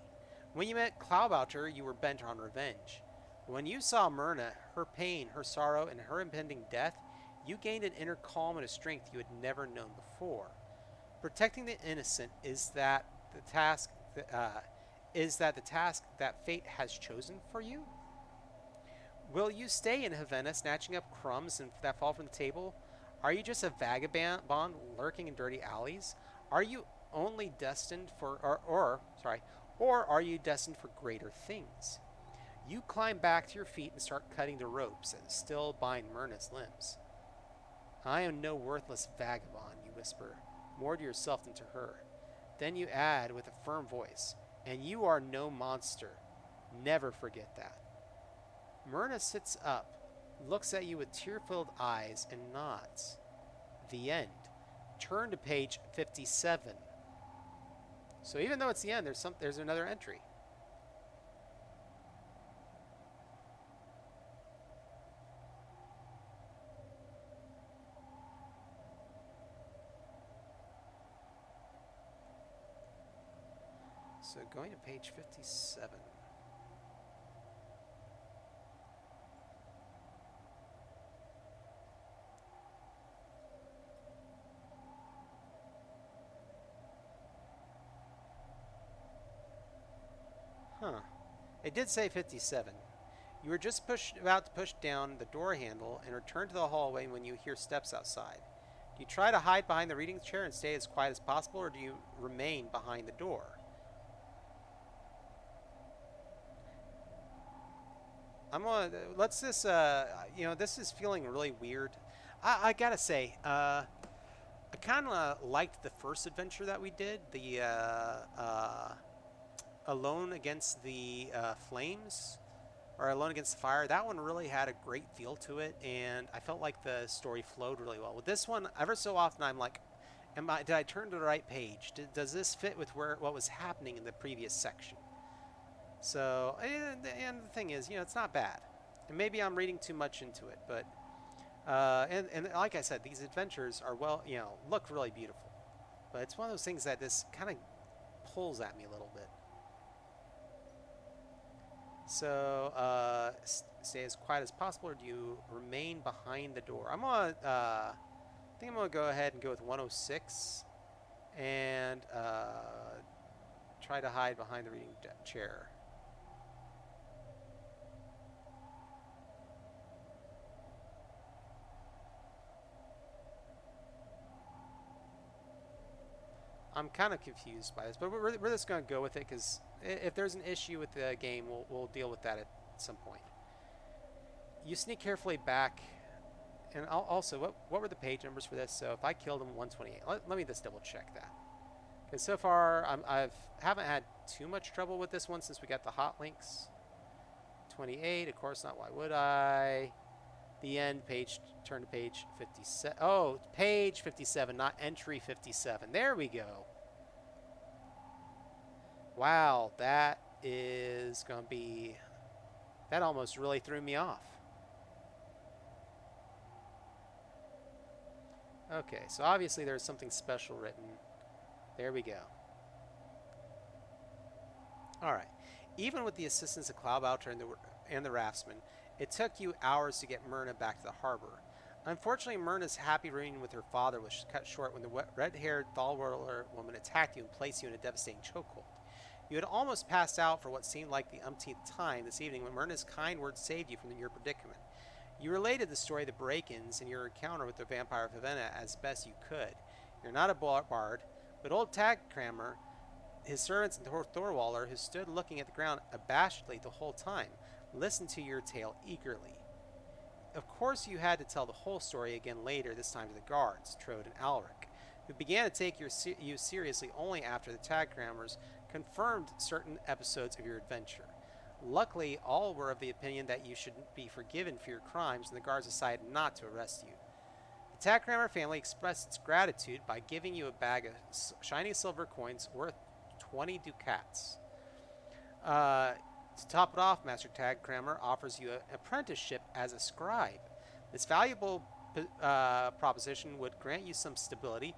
Speaker 1: When you met Cloudboucher, you were bent on revenge. When you saw Myrna, her pain, her sorrow, and her impending death, you gained an inner calm and a strength you had never known before. Protecting the innocent is that the task that fate has chosen for you? Will you stay in Havena, snatching up crumbs that fall from the table, Are you just a vagabond lurking in dirty alleys? Are you only destined for, or are you destined for greater things? You climb back to your feet and start cutting the ropes that still bind Myrna's limbs. I am no worthless vagabond, you whisper, more to yourself than to her. Then you add with a firm voice, and you are no monster. Never forget that. Myrna sits up, looks at you with tear-filled eyes, and nods. The end. Turn to page 57. So even though it's the end, there's another entry. So going to page 57. Huh. It did say 57. You were just about to push down the door handle and return to the hallway when you hear steps outside. Do you try to hide behind the reading chair and stay as quiet as possible, or do you remain behind the door? Let's just, this is feeling really weird. I gotta say, I kind of liked the first adventure that we did, the Alone Against the Flames, or Alone Against the Fire. That one really had a great feel to it, and I felt like the story flowed really well. With this one, ever so often I'm like, did I turn to the right page? Does this fit with what was happening in the previous section? So, and the thing is, it's not bad. And maybe I'm reading too much into it, but, and like I said, these adventures are look really beautiful. But it's one of those things that this kind of pulls at me a little bit. So, stay as quiet as possible, or do you remain behind the door? I think I'm gonna go ahead and go with 106, and try to hide behind the reading chair. I'm kind of confused by this, but we're just going to go with it, because if there's an issue with the game, we'll deal with that at some point. You sneak carefully back, and also, what were the page numbers for this? So if I killed him, 128. Let me just double check that, because so far haven't had too much trouble with this one since we got the hot links. 28, of course not. Why would I? The end page. Turn to page 57. Oh, page 57, not entry 57. There we go. Wow, that is going to be... That almost really threw me off. Okay, so obviously there's something special written. There we go. Alright. Even with the assistance of Cloudboucher and the raftsman, it took you hours to get Myrna back to the harbor. Unfortunately, Myrna's happy reunion with her father was cut short when the red-haired Thalwhirler woman attacked you and placed you in a devastating chokehold. You had almost passed out for what seemed like the umpteenth time this evening when Myrna's kind words saved you from your predicament. You related the story of the break-ins and your encounter with the Vampire of Havena as best you could. You're not a bard, but old Tag Crammer, his servants, and Thorwaller, who stood looking at the ground abashedly the whole time, listened to your tale eagerly. Of course you had to tell the whole story again later, this time to the guards, Trode and Alric, who began to take you seriously only after the Tag Crammers confirmed certain episodes of your adventure. Luckily, all were of the opinion that you should be forgiven for your crimes, and the guards decided not to arrest you. The Tag Crammer family expressed its gratitude by giving you a bag of shiny silver coins worth 20 ducats. To top it off, Master Tag Crammer offers you an apprenticeship as a scribe. This valuable proposition would grant you some stability,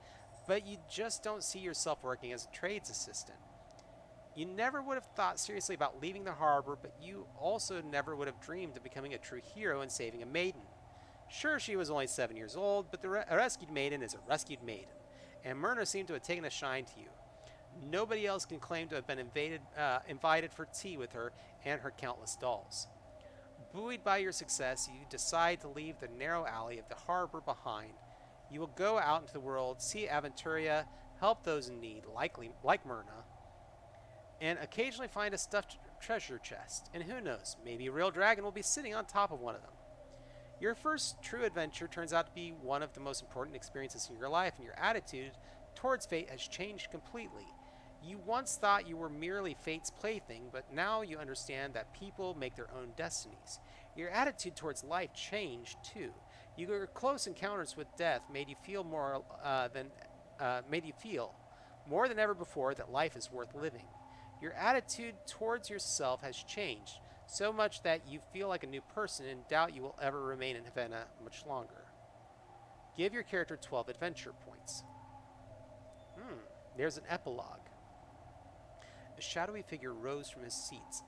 Speaker 1: but you just don't see yourself working as a trades assistant. You never would have thought seriously about leaving the harbor, but you also never would have dreamed of becoming a true hero and saving a maiden. Sure, she was only 7 years old, but a rescued maiden is a rescued maiden, and Myrna seemed to have taken a shine to you. Nobody else can claim to have been invited for tea with her and her countless dolls. Buoyed by your success, you decide to leave the narrow alley of the harbor behind You will go out into the world, see Aventuria, help those in need, like Myrna, and occasionally find a stuffed treasure chest. And who knows, maybe a real dragon will be sitting on top of one of them. Your first true adventure turns out to be one of the most important experiences in your life, and your attitude towards fate has changed completely. You once thought you were merely fate's plaything, but now you understand that people make their own destinies. Your attitude towards life changed too. Your close encounters with death made you feel more than ever before that life is worth living. Your attitude towards yourself has changed so much that you feel like a new person and doubt you will ever remain in Havana much longer. Give your character 12 adventure points. There's an epilogue. A shadowy figure rose from his seats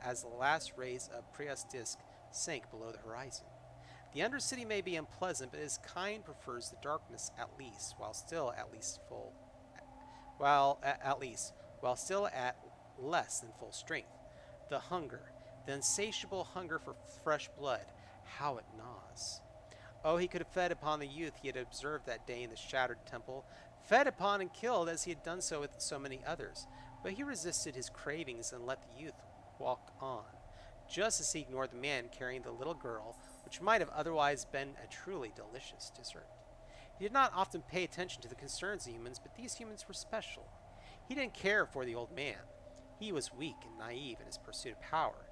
Speaker 1: as the last rays of Prius disk sank below the horizon. The Undercity may be unpleasant, but his kind prefers the darkness at least, while still at less than full strength. The hunger, the insatiable hunger for fresh blood, how it gnaws. Oh, he could have fed upon the youth he had observed that day in the shattered temple, fed upon and killed as he had done so with so many others. But he resisted his cravings and let the youth walk on, just as he ignored the man carrying the little girl, which might have otherwise been a truly delicious dessert. He did not often pay attention to the concerns of humans, but these humans were special. He didn't care for the old man. He was weak and naive in his pursuit of power.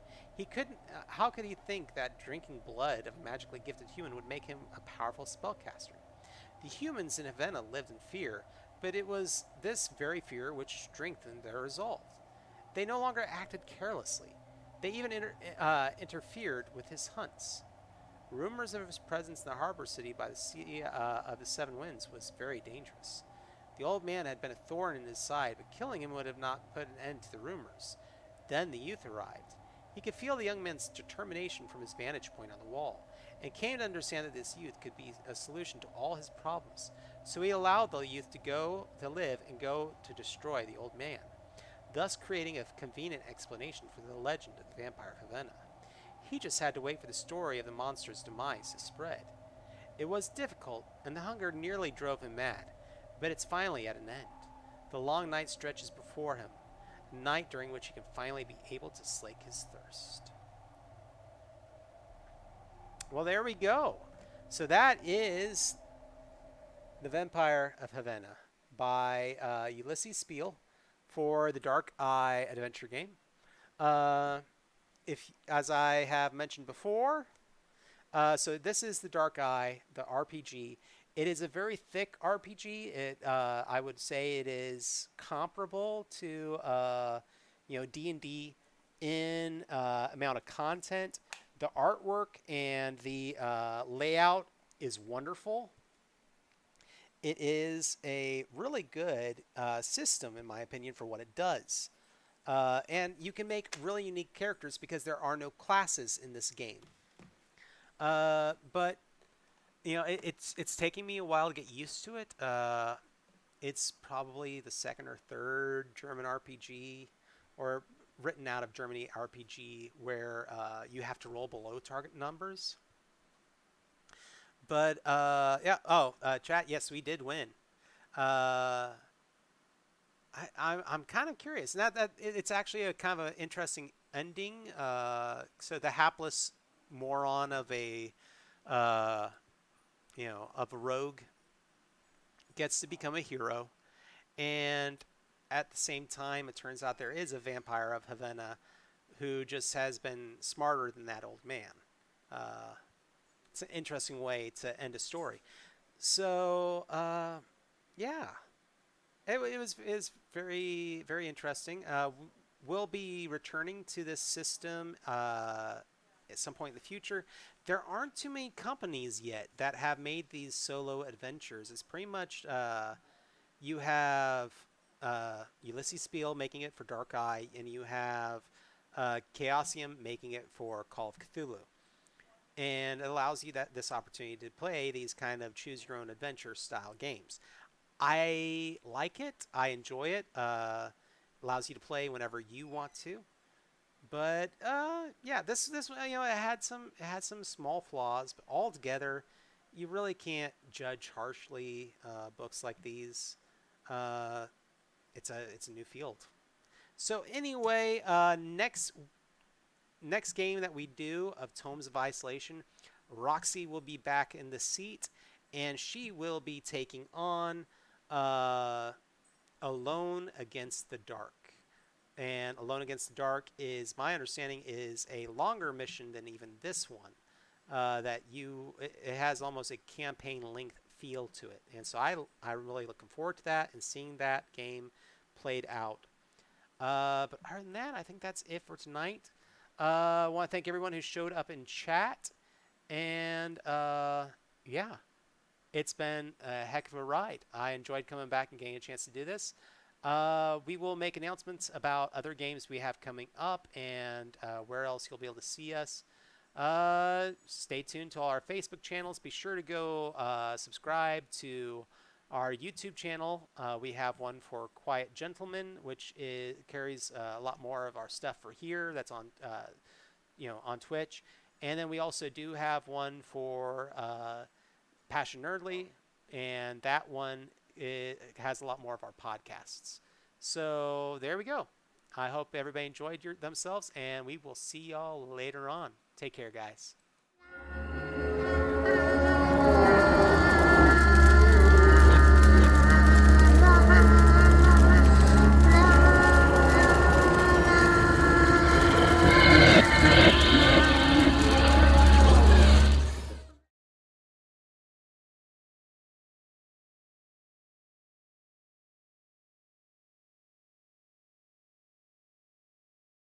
Speaker 1: How could he think that drinking blood of a magically gifted human would make him a powerful spellcaster? The humans in Havana lived in fear, but it was this very fear which strengthened their resolve. They no longer acted carelessly. They even interfered with his hunts. Rumors of his presence in the harbor city by the Sea of the Seven Winds was very dangerous. The old man had been a thorn in his side, but killing him would have not put an end to the rumors. Then the youth arrived. He could feel the young man's determination from his vantage point on the wall, and came to understand that this youth could be a solution to all his problems. So he allowed the youth to live and go to destroy the old man, thus creating a convenient explanation for the legend of the Vampire of Havena. He just had to wait for the story of the monster's demise to spread. It was difficult, and the hunger nearly drove him mad, but it's finally at an end. The long night stretches before him, a night during which he can finally be able to slake his thirst. Well, there we go. So that is The Vampire of Havena by Ulisses Spiele for the Dark Eye adventure game. As I have mentioned before, so this is the Dark Eye, the RPG. It is a very thick RPG. I would say it is comparable to D&D in amount of content. The artwork and the layout is wonderful. It is a really good system, in my opinion, for what it does. And you can make really unique characters because there are no classes in this game. But it's taking me a while to get used to it. It's probably the second or third German RPG, or written out of Germany RPG, where you have to roll below target numbers. But yeah. Oh, chat. Yes, we did win. I'm kind of curious. That it's actually a kind of an interesting ending. So the hapless moron of a rogue gets to become a hero, and at the same time, it turns out there is a vampire of Havana who just has been smarter than that old man. It's an interesting way to end a story. So yeah. It was very, very interesting. We'll be returning to this system at some point in the future. There aren't too many companies yet that have made these solo adventures. It's pretty much you have Ulisses Spiele making it for Dark Eye, and you have Chaosium making it for Call of Cthulhu. And it allows you this opportunity to play these kind of choose-your-own-adventure style games. I like it. I enjoy it. Allows you to play whenever you want to. But yeah, this it had some small flaws, but altogether, you really can't judge harshly books like these. Uh, it's a new field. So anyway, next game that we do of Tomes of Isolation, Roxy will be back in the seat, and she will be taking on uh, Alone Against the Dark. And Alone Against the Dark is, my understanding, is a longer mission than even this one. That it has almost a campaign length feel to it, and so I'm really looking forward to that and seeing that game played out. But other than that, I think that's it for tonight. I want to thank everyone who showed up in chat, and yeah, it's been a heck of a ride. I enjoyed coming back and getting a chance to do this. We will make announcements about other games we have coming up and where else you'll be able to see us. Stay tuned to all our Facebook channels. Be sure to go subscribe to our YouTube channel. We have one for Quiett Gentleman, which carries a lot more of our stuff for here. That's on, on Twitch. And then we also do have one for Passionerdly, and that one has a lot more of our podcasts. So there we go. I hope everybody enjoyed themselves, and we will see y'all later on. Take care, guys.